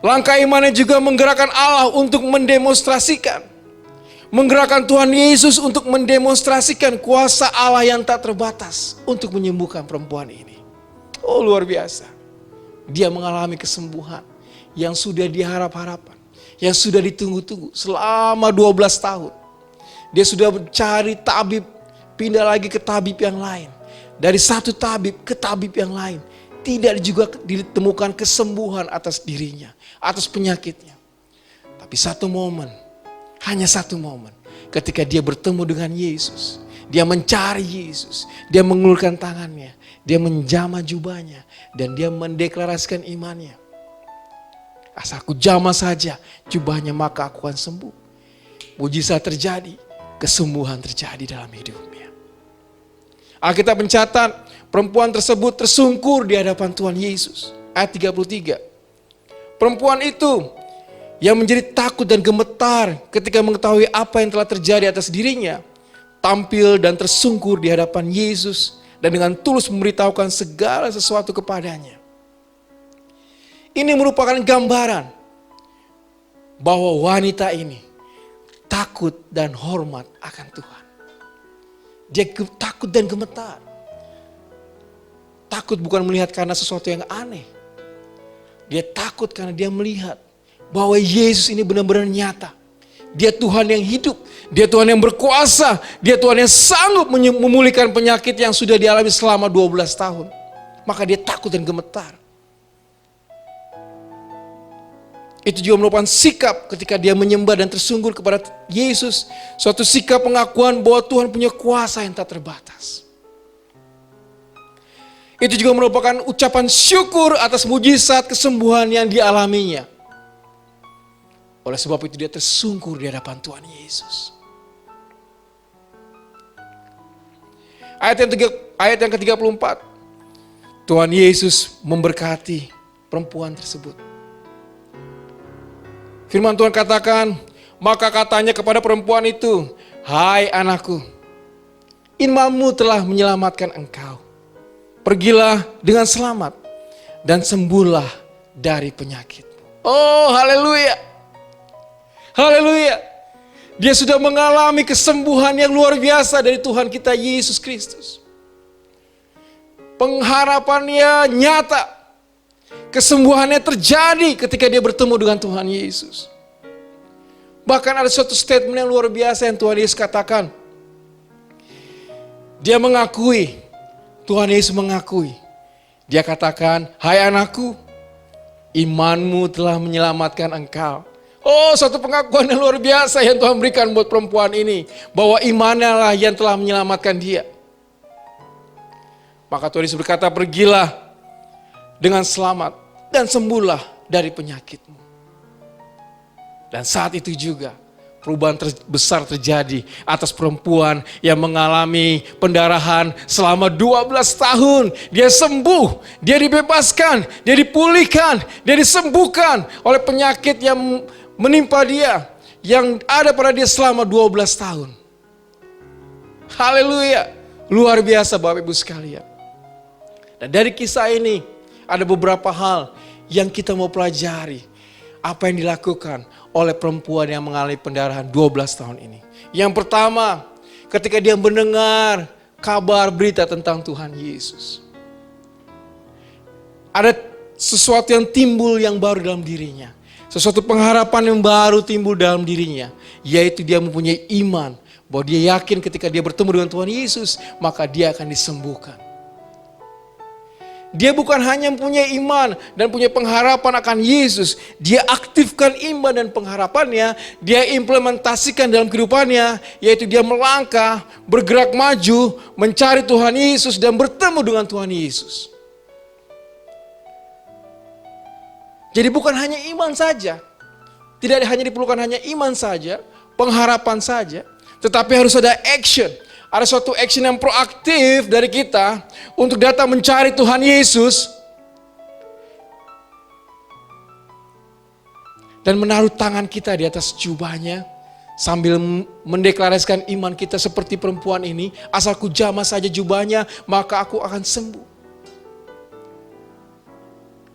Langkah imannya juga menggerakkan Allah untuk mendemonstrasikan. Menggerakkan Tuhan Yesus untuk mendemonstrasikan kuasa Allah yang tak terbatas untuk menyembuhkan perempuan ini. Oh, luar biasa. Dia mengalami kesembuhan yang sudah diharap-harapkan, yang sudah ditunggu-tunggu selama 12 tahun. Dia sudah mencari tabib, pindah lagi ke tabib yang lain. Dari satu tabib ke tabib yang lain. Tidak juga ditemukan kesembuhan atas dirinya, atas penyakitnya. Tapi satu momen, hanya satu momen, ketika dia bertemu dengan Yesus, dia mencari Yesus, dia mengulurkan tangannya, dia menjamah jubahnya, dan dia mendeklarasikan imannya. Asalku jamah saja jubahnya maka aku akan sembuh. Mujizat terjadi, kesembuhan terjadi dalam hidupnya. Alkitab mencatat perempuan tersebut tersungkur di hadapan Tuhan Yesus. Ayat 33. Perempuan itu yang menjadi takut dan gemetar ketika mengetahui apa yang telah terjadi atas dirinya, tampil dan tersungkur di hadapan Yesus dan dengan tulus memberitahukan segala sesuatu kepadanya. Ini merupakan gambaran bahwa wanita ini takut dan hormat akan Tuhan. Dia takut dan gemetar. Takut bukan melihat karena sesuatu yang aneh. Dia takut karena dia melihat bahwa Yesus ini benar-benar nyata. Dia Tuhan yang hidup. Dia Tuhan yang berkuasa. Dia Tuhan yang sanggup memulihkan penyakit yang sudah dialami selama 12 tahun. Maka dia takut dan gemetar. Itu juga merupakan sikap ketika dia menyembah dan tersungkur kepada Yesus. Suatu sikap pengakuan bahwa Tuhan punya kuasa yang tak terbatas. Itu juga merupakan ucapan syukur atas mujizat kesembuhan yang dialaminya. Oleh sebab itu dia tersungkur di hadapan Tuhan Yesus. Ayat yang ke-34. Tuhan Yesus memberkati perempuan tersebut. Firman Tuhan katakan, maka katanya kepada perempuan itu, hai anakku, imanmu telah menyelamatkan engkau. Pergilah dengan selamat dan sembuhlah dari penyakit. Oh, haleluya. Haleluya. Dia sudah mengalami kesembuhan yang luar biasa dari Tuhan kita Yesus Kristus. Pengharapannya nyata. Kesembuhannya terjadi ketika dia bertemu dengan Tuhan Yesus. Bahkan ada suatu statement yang luar biasa yang Tuhan Yesus katakan. Dia mengakui, Tuhan Yesus mengakui. Dia katakan, hai anakku, imanmu telah menyelamatkan engkau. Oh, suatu pengakuan yang luar biasa yang Tuhan berikan buat perempuan ini. Bahwa imannya lah yang telah menyelamatkan dia. Maka Tuhan Yesus berkata, pergilah dengan selamat dan sembuhlah dari penyakitmu. Dan saat itu juga perubahan besar terjadi atas perempuan yang mengalami pendarahan selama 12 tahun. Dia sembuh, dia dibebaskan, dia dipulihkan, dia disembuhkan oleh penyakit yang menimpa dia, yang ada pada dia selama 12 tahun. Haleluya. Luar biasa Bapak Ibu sekalian. Dan dari kisah ini ada beberapa hal yang kita mau pelajari. Apa yang dilakukan oleh perempuan yang mengalami pendarahan 12 tahun ini. Yang pertama, ketika dia mendengar kabar berita tentang Tuhan Yesus. Ada sesuatu yang timbul yang baru dalam dirinya. Sesuatu pengharapan yang baru timbul dalam dirinya. Yaitu dia mempunyai iman. Bahwa dia yakin ketika dia bertemu dengan Tuhan Yesus, maka dia akan disembuhkan. Dia bukan hanya mempunyai iman dan punya pengharapan akan Yesus. Dia aktifkan iman dan pengharapannya. Dia implementasikan dalam kehidupannya. Yaitu dia melangkah, bergerak maju, mencari Tuhan Yesus dan bertemu dengan Tuhan Yesus. Jadi bukan hanya iman saja. Tidak hanya diperlukan hanya iman saja, pengharapan saja. Tetapi harus ada action. Ada suatu action yang proaktif dari kita untuk datang mencari Tuhan Yesus. Dan menaruh tangan kita di atas jubahnya. Sambil mendeklarasikan iman kita seperti perempuan ini. Asal ku jamah saja jubahnya, maka aku akan sembuh.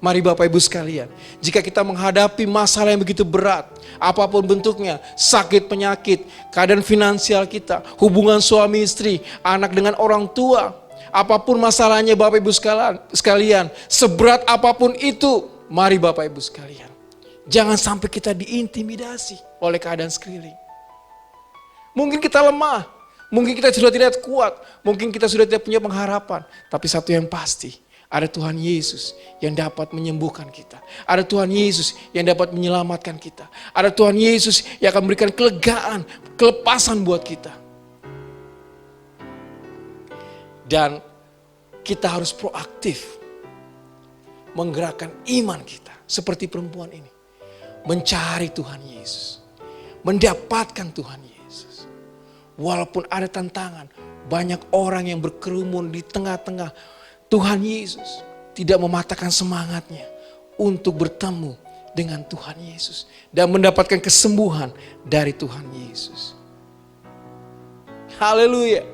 Mari Bapak Ibu sekalian, jika kita menghadapi masalah yang begitu berat, apapun bentuknya, sakit, penyakit, keadaan finansial kita, hubungan suami istri, anak dengan orang tua, apapun masalahnya Bapak Ibu sekalian, seberat apapun itu, mari Bapak Ibu sekalian. Jangan sampai kita diintimidasi oleh keadaan sekeliling. Mungkin kita lemah, mungkin kita sudah tidak kuat, mungkin kita sudah tidak punya pengharapan, tapi satu yang pasti, ada Tuhan Yesus yang dapat menyembuhkan kita. Ada Tuhan Yesus yang dapat menyelamatkan kita. Ada Tuhan Yesus yang akan memberikan kelegaan, kelepasan buat kita. Dan kita harus proaktif menggerakkan iman kita seperti perempuan ini. Mencari Tuhan Yesus. Mendapatkan Tuhan Yesus. Walaupun ada tantangan, banyak orang yang berkerumun di tengah-tengah, Tuhan Yesus tidak mematahkan semangatnya untuk bertemu dengan Tuhan Yesus. Dan mendapatkan kesembuhan dari Tuhan Yesus. Haleluya.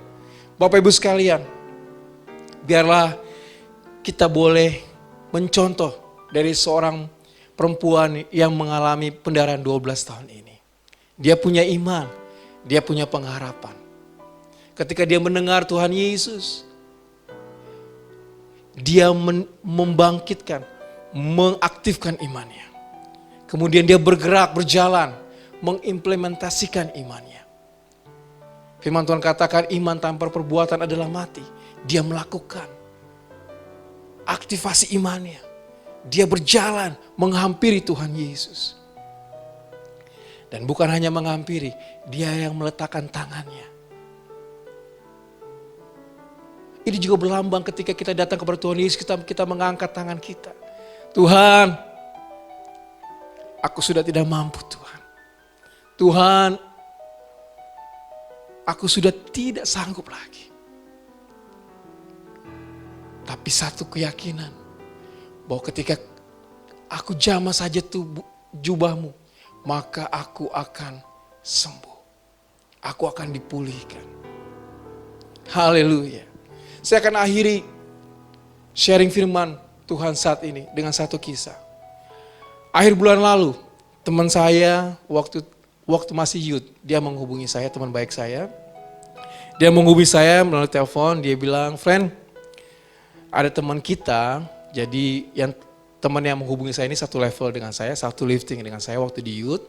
Bapak Ibu sekalian, biarlah kita boleh mencontoh dari seorang perempuan yang mengalami pendarahan 12 tahun ini. Dia punya iman, dia punya pengharapan. Ketika dia mendengar Tuhan Yesus, dia membangkitkan, mengaktifkan imannya. Kemudian dia bergerak, berjalan, mengimplementasikan imannya. Firman Tuhan katakan iman tanpa perbuatan adalah mati. Dia melakukan aktivasi imannya. Dia berjalan menghampiri Tuhan Yesus. Dan bukan hanya menghampiri, dia yang meletakkan tangannya. Ini juga berlambang ketika kita datang kepada Tuhan Yesus, kita mengangkat tangan kita. Tuhan, aku sudah tidak mampu Tuhan. Tuhan, aku sudah tidak sanggup lagi. Tapi satu keyakinan, bahwa ketika aku jamah saja jubahmu, maka aku akan sembuh. Aku akan dipulihkan. Haleluya. Saya akan akhiri sharing firman Tuhan saat ini dengan satu kisah. Akhir bulan lalu, teman saya waktu masih youth, dia menghubungi saya, teman baik saya. Dia menghubungi saya melalui telepon, dia bilang, "Friend, ada teman kita, jadi teman yang menghubungi saya ini satu level dengan saya, satu lifting dengan saya waktu di youth.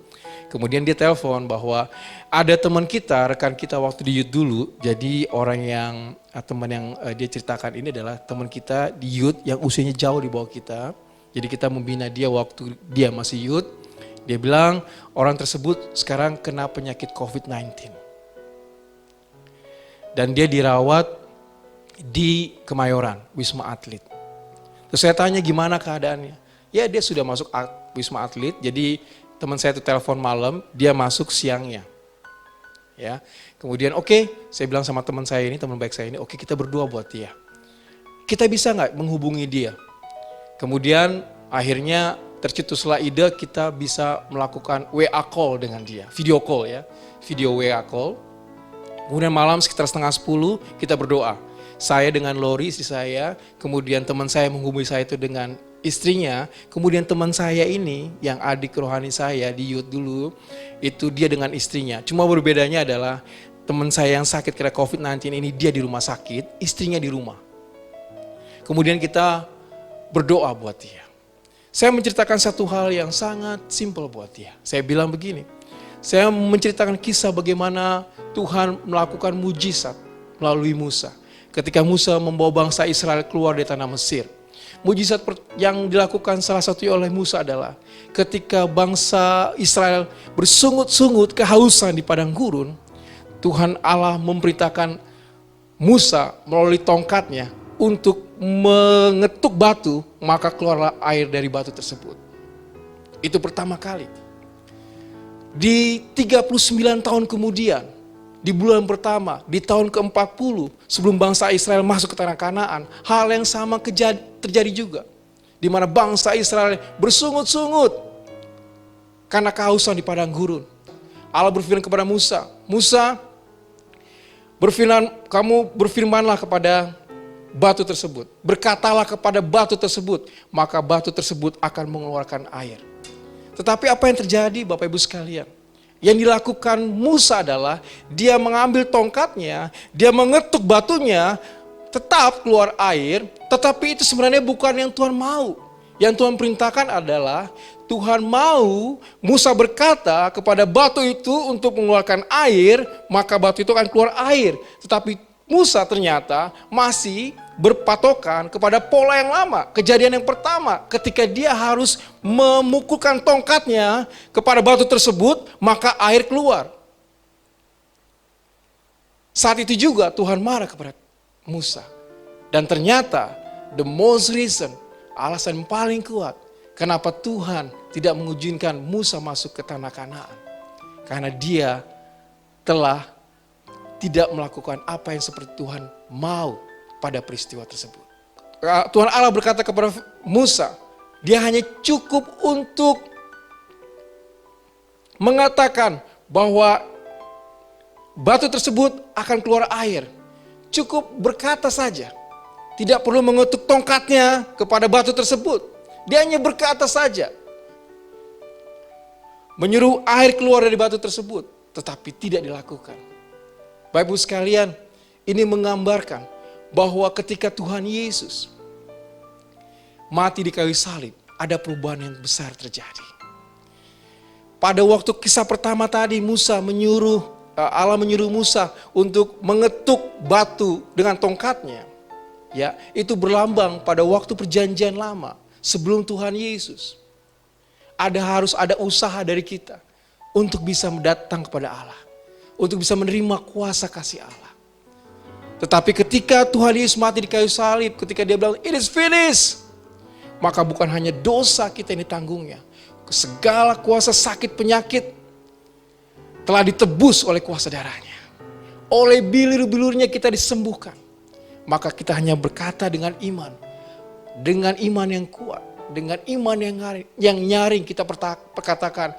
Kemudian dia telepon bahwa ada teman kita, rekan kita waktu di youth dulu. Jadi teman yang dia ceritakan ini adalah teman kita di youth yang usianya jauh di bawah kita. Jadi kita membina dia waktu dia masih youth. Dia bilang orang tersebut sekarang kena penyakit COVID-19. Dan dia dirawat di Kemayoran, Wisma Atlet. Terus saya tanya gimana keadaannya. Ya dia sudah masuk Wisma Atlet, jadi teman saya itu telepon malam, dia masuk siangnya. Ya, kemudian oke, saya bilang sama teman saya ini, teman baik saya ini, oke kita berdoa buat dia. Kita bisa nggak menghubungi dia? Kemudian akhirnya tercetuslah ide kita bisa melakukan WA call dengan dia, video call ya, video WA call. Kemudian malam sekitar 9:30 kita berdoa. Saya dengan Lori, istri saya, kemudian teman saya menghubungi saya itu dengan istrinya, kemudian teman saya ini yang adik rohani saya di youth dulu, itu dia dengan istrinya. Cuma berbedanya adalah teman saya yang sakit kena COVID-19 ini dia di rumah sakit, istrinya di rumah. Kemudian kita berdoa buat dia. Saya menceritakan satu hal yang sangat simpel buat dia. Saya bilang begini, saya menceritakan kisah bagaimana Tuhan melakukan mujizat melalui Musa. Ketika Musa membawa bangsa Israel keluar dari tanah Mesir. Mujizat yang dilakukan salah satunya oleh Musa adalah ketika bangsa Israel bersungut-sungut kehausan di padang gurun, Tuhan Allah memerintahkan Musa melalui tongkatnya untuk mengetuk batu, maka keluarlah air dari batu tersebut. Itu pertama kali. Di 39 tahun kemudian, di bulan pertama, di tahun ke-40 sebelum bangsa Israel masuk ke tanah Kanaan, hal yang sama terjadi juga. Di mana bangsa Israel bersungut-sungut karena kehausan di padang gurun. Allah berfirman kepada Musa, Musa, kamu berfirmanlah kepada batu tersebut. Berkatalah kepada batu tersebut, maka batu tersebut akan mengeluarkan air. Tetapi apa yang terjadi Bapak Ibu sekalian? Yang dilakukan Musa adalah dia mengambil tongkatnya, dia mengetuk batunya, tetap keluar air, tetapi itu sebenarnya bukan yang Tuhan mau. Yang Tuhan perintahkan adalah Tuhan mau Musa berkata kepada batu itu untuk mengeluarkan air, maka batu itu akan keluar air. Tetapi Musa ternyata masih berpatokan kepada pola yang lama. Kejadian yang pertama, ketika dia harus memukulkan tongkatnya kepada batu tersebut, maka air keluar. Saat itu juga Tuhan marah kepada Musa. Dan ternyata the most reason, alasan paling kuat kenapa Tuhan tidak mengizinkan Musa masuk ke tanah Kanaan. Karena dia telah tidak melakukan apa yang seperti Tuhan mau pada peristiwa tersebut. Tuhan Allah berkata kepada Musa, dia hanya cukup untuk mengatakan bahwa batu tersebut akan keluar air. Cukup berkata saja. Tidak perlu mengetuk tongkatnya kepada batu tersebut. Dia hanya berkata saja. Menyuruh air keluar dari batu tersebut. Tetapi tidak dilakukan. Bapak Ibu sekalian, ini menggambarkan bahwa ketika Tuhan Yesus mati di kayu salib, ada perubahan yang besar terjadi. Pada waktu kisah pertama tadi Allah menyuruh Musa untuk mengetuk batu dengan tongkatnya. Ya, itu berlambang pada waktu perjanjian lama sebelum Tuhan Yesus. Harus ada usaha dari kita untuk bisa datang kepada Allah. Untuk bisa menerima kuasa kasih Allah. Tetapi ketika Tuhan Yesus mati di kayu salib, ketika dia bilang, it is finished. Maka bukan hanya dosa kita yang ditanggungnya. Segala kuasa sakit penyakit telah ditebus oleh kuasa darahnya. Oleh bilur-bilurnya kita disembuhkan. Maka kita hanya berkata dengan iman. Dengan iman yang kuat. Dengan iman yang nyaring kita perkatakan.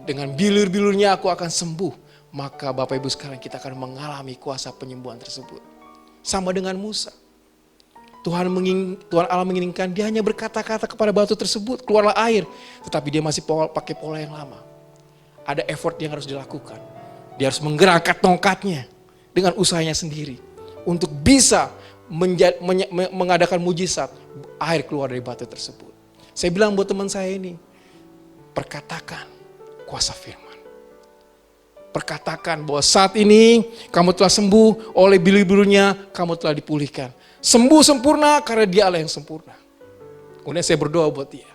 Dengan bilur-bilurnya aku akan sembuh. Maka Bapak Ibu sekalian kita akan mengalami kuasa penyembuhan tersebut. Sama dengan Musa. Tuhan Allah menginginkan dia hanya berkata-kata kepada batu tersebut, keluarlah air. Tetapi dia masih pakai pola yang lama. Ada effort yang harus dilakukan. Dia harus menggerakkan tongkatnya dengan usahanya sendiri. Untuk bisa mengadakan mujizat, air keluar dari batu tersebut. Saya bilang buat teman saya ini, perkatakan kuasa firman. Perkatakan bahwa saat ini kamu telah sembuh, oleh bilur-bilurnya kamu telah dipulihkan. Sembuh sempurna karena dia Allah yang sempurna. Kemudian saya berdoa buat dia.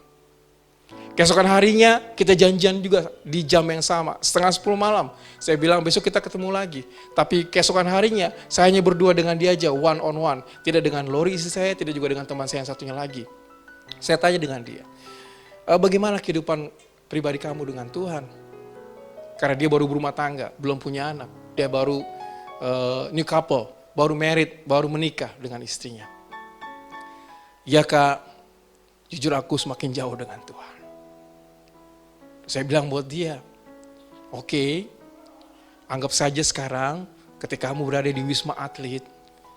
Keesokan harinya kita janjian juga di jam yang sama, 9:30 malam. Saya bilang besok kita ketemu lagi. Tapi keesokan harinya saya hanya berdua dengan dia aja, one on one. Tidak dengan Lori istri saya, tidak juga dengan teman saya yang satunya lagi. Saya tanya dengan dia, bagaimana kehidupan pribadi kamu dengan Tuhan? Karena dia baru berumah tangga, belum punya anak. Dia baru new couple, baru married, baru menikah dengan istrinya. Ya Kak, jujur aku semakin jauh dengan Tuhan. Saya bilang buat dia, oke, anggap saja sekarang ketika kamu berada di Wisma Atlet,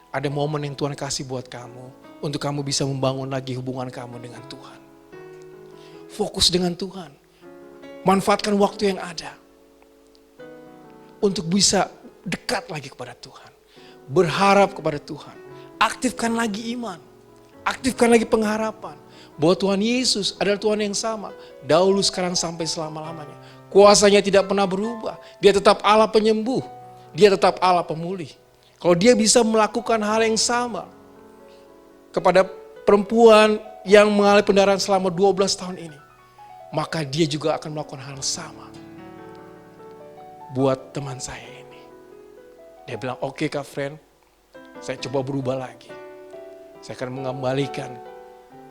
ada momen yang Tuhan kasih buat kamu untuk kamu bisa membangun lagi hubungan kamu dengan Tuhan. Fokus dengan Tuhan. Manfaatkan waktu yang ada untuk bisa dekat lagi kepada Tuhan. Berharap kepada Tuhan. Aktifkan lagi iman. Aktifkan lagi pengharapan. Bahwa Tuhan Yesus adalah Tuhan yang sama. Dahulu, sekarang, sampai selama-lamanya. Kuasanya tidak pernah berubah. Dia tetap Allah penyembuh. Dia tetap Allah pemulih. Kalau dia bisa melakukan hal yang sama kepada perempuan yang mengalami pendarahan selama 12 tahun ini, maka dia juga akan melakukan hal yang sama buat teman saya ini. Dia bilang, oke Kak Friend, saya coba berubah lagi. Saya akan mengembalikan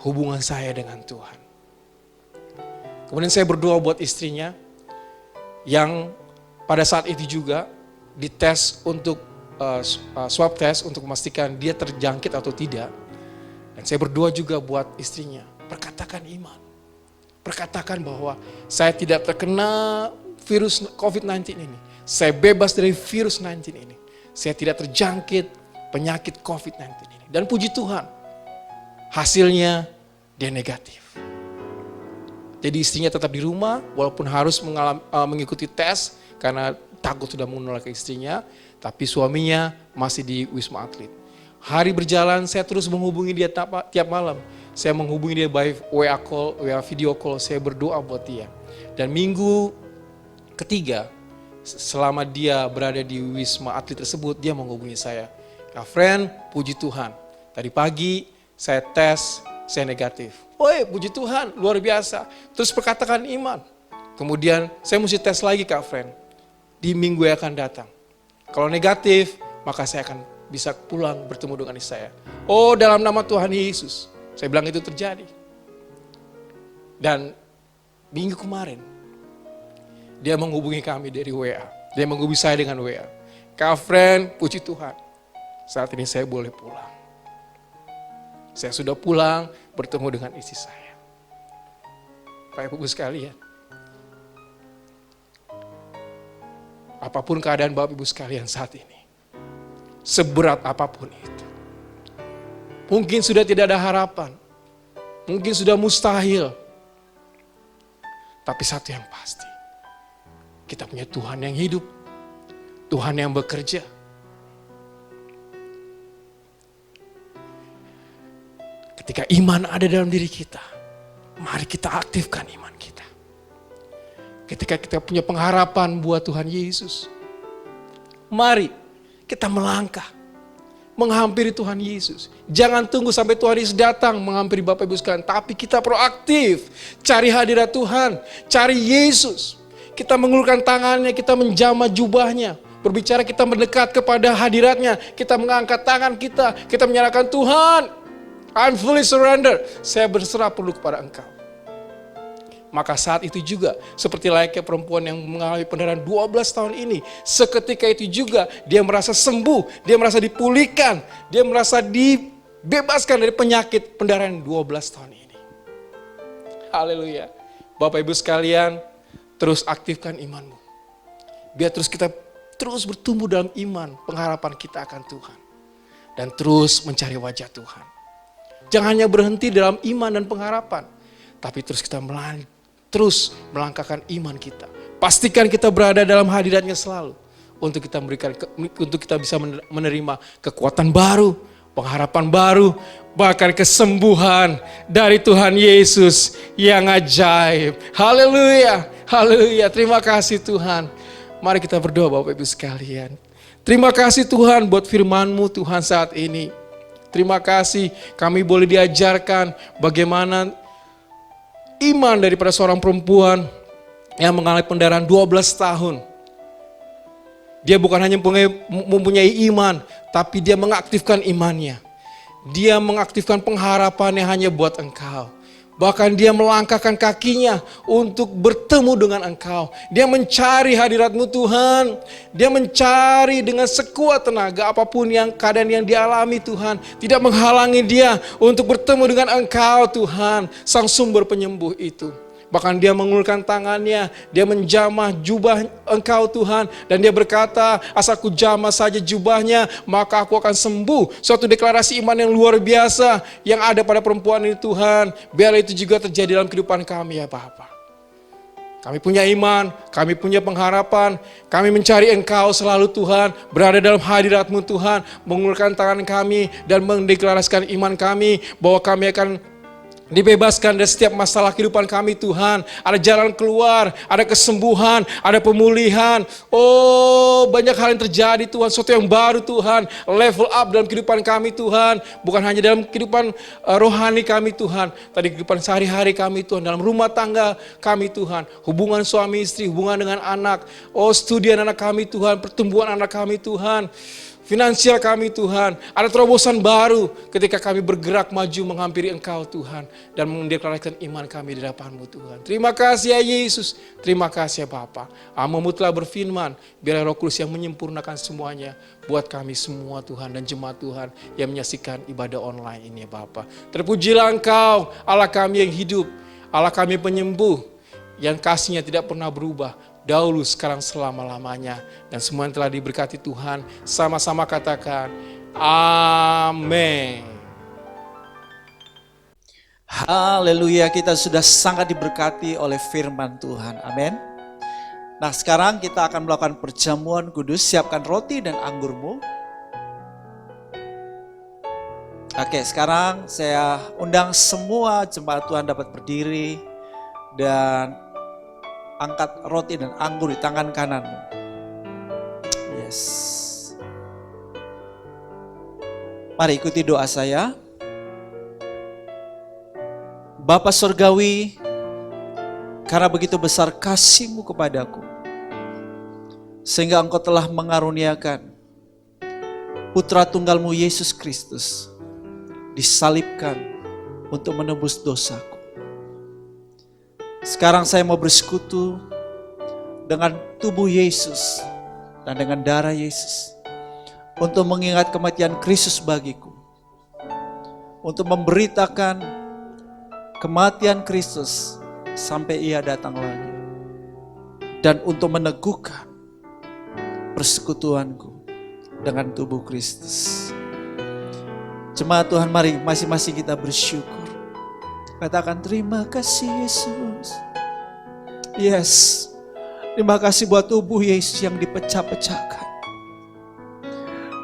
hubungan saya dengan Tuhan. Kemudian saya berdoa buat istrinya yang pada saat itu juga dites untuk swab test untuk memastikan dia terjangkit atau tidak. Dan saya berdoa juga buat istrinya, perkatakan iman. Perkatakan bahwa saya tidak terkena virus COVID-19 ini. Saya bebas dari virus 19 ini. Saya tidak terjangkit penyakit COVID-19 ini. Dan puji Tuhan, hasilnya dia negatif. Jadi istrinya tetap di rumah walaupun harus mengikuti tes karena takut sudah menular ke istrinya. Tapi suaminya masih di Wisma Atlet. Hari berjalan, saya terus menghubungi dia tiap malam. Saya menghubungi dia by WA call, WA video call. Saya berdoa buat dia. Dan minggu ketiga, selama dia berada di Wisma Atlet tersebut, dia menghubungi saya. Kak Friend, puji Tuhan. Tadi pagi saya tes, saya negatif. Woi, puji Tuhan, luar biasa. Terus perkatakan iman. Kemudian saya mesti tes lagi Kak Friend. Di minggu yang akan datang. Kalau negatif, maka saya akan bisa pulang bertemu dengan istri saya. Oh, dalam nama Tuhan Yesus. Saya bilang itu terjadi. Dan minggu kemarin, dia menghubungi kami dari WA. Dia menghubungi saya dengan WA. Kak Friend, puji Tuhan. Saat ini saya boleh pulang. Saya sudah pulang bertemu dengan istri saya. Bapak Ibu sekalian. Apapun keadaan Bapak Ibu sekalian saat ini, seberat apapun itu, mungkin sudah tidak ada harapan, mungkin sudah mustahil, tapi satu yang pasti, kita punya Tuhan yang hidup, Tuhan yang bekerja. Ketika iman ada dalam diri kita, mari kita aktifkan iman kita. Ketika kita punya pengharapan buat Tuhan Yesus, mari kita melangkah, menghampiri Tuhan Yesus. Jangan tunggu sampai Tuhan Yesus datang menghampiri Bapak Ibu sekalian, tapi kita proaktif, cari hadirat Tuhan, cari Yesus. Kita mengulurkan tangannya, kita menjamah jubahnya, berbicara kita mendekat kepada hadiratnya, kita mengangkat tangan kita menyerahkan Tuhan, I'm fully surrender, saya berserah penuh kepada Engkau. Maka saat itu juga seperti layaknya perempuan yang mengalami pendarahan 12 tahun ini. Seketika itu juga dia merasa sembuh, dia merasa dipulihkan, dia merasa dibebaskan dari penyakit pendarahan 12 tahun ini. Haleluya. Bapak Ibu sekalian, terus aktifkan imanmu. Biar kita terus bertumbuh dalam iman, pengharapan kita akan Tuhan. Dan terus mencari wajah Tuhan. Jangan hanya berhenti dalam iman dan pengharapan, tapi terus kita terus melangkahkan iman kita. Pastikan kita berada dalam hadiratnya selalu. Untuk kita bisa menerima kekuatan baru, pengharapan baru, bahkan kesembuhan dari Tuhan Yesus yang ajaib. Haleluya, haleluya. Terima kasih Tuhan. Mari kita berdoa Bapak Ibu sekalian. Terima kasih Tuhan buat firman-Mu Tuhan saat ini. Terima kasih kami boleh diajarkan bagaimana iman daripada seorang perempuan yang mengalami pendarahan 12 tahun. Dia bukan hanya mempunyai iman, tapi dia mengaktifkan imannya. Dia mengaktifkan pengharapannya hanya buat Engkau. Bahkan dia melangkahkan kakinya untuk bertemu dengan Engkau. Dia mencari hadirat-Mu Tuhan. Dia mencari dengan sekuat tenaga apapun keadaan yang dialami Tuhan. Tidak menghalangi dia untuk bertemu dengan Engkau Tuhan, Sang sumber penyembuh itu. Bahkan dia mengulurkan tangannya, dia menjamah jubah Engkau Tuhan. Dan dia berkata, asal ku jamah saja jubahnya, maka aku akan sembuh. Suatu deklarasi iman yang luar biasa yang ada pada perempuan ini Tuhan. Biarlah itu juga terjadi dalam kehidupan kami ya Bapa. Kami punya iman, kami punya pengharapan, kami mencari Engkau selalu Tuhan, berada dalam hadirat-Mu Tuhan, mengulurkan tangan kami dan mendeklarasikan iman kami bahwa kami akan dibebaskan dari setiap masalah kehidupan kami Tuhan. Ada jalan keluar, ada kesembuhan, ada pemulihan. Oh, banyak hal yang terjadi Tuhan, sesuatu yang baru Tuhan. Level up dalam kehidupan kami Tuhan. Bukan hanya dalam kehidupan rohani kami Tuhan, tapi kehidupan sehari-hari kami Tuhan. Dalam rumah tangga kami Tuhan. Hubungan suami istri, hubungan dengan anak. Oh, studi anak kami Tuhan, pertumbuhan anak kami Tuhan. Finansial kami Tuhan, ada terobosan baru ketika kami bergerak maju menghampiri Engkau Tuhan. Dan mendeklarasikan iman kami di hadapan-Mu Tuhan. Terima kasih ya Yesus, terima kasih ya Bapa. Mu telah berfirman, biarlah Roh Kudus yang menyempurnakan semuanya buat kami semua Tuhan dan jemaat Tuhan yang menyaksikan ibadah online ini ya Bapa. Terpujilah Engkau, Allah kami yang hidup, Allah kami penyembuh, yang kasih-Nya tidak pernah berubah. Dahulu, sekarang, selama-lamanya. Dan semua yang telah diberkati Tuhan, sama-sama katakan, amin. Haleluya, kita sudah sangat diberkati oleh firman Tuhan, amin. Nah sekarang kita akan melakukan perjamuan kudus, siapkan roti dan anggurmu. Oke, sekarang saya undang semua jemaat Tuhan dapat berdiri dan angkat roti dan anggur di tangan kananmu. Yes. Mari ikuti doa saya. Bapa Surgawi, karena begitu besar kasih-Mu kepadaku, sehingga Engkau telah mengaruniakan Putra Tunggal-Mu Yesus Kristus disalibkan untuk menebus dosaku. Sekarang saya mau bersekutu dengan tubuh Yesus dan dengan darah Yesus untuk mengingat kematian Kristus bagiku, untuk memberitakan kematian Kristus sampai Ia datang lagi, dan untuk meneguhkan persekutuanku dengan tubuh Kristus. Jemaat Tuhan, mari masing-masing kita bersyukur. Katakan terima kasih Yesus. Yes. Terima kasih buat tubuh Yesus yang dipecah-pecahkan.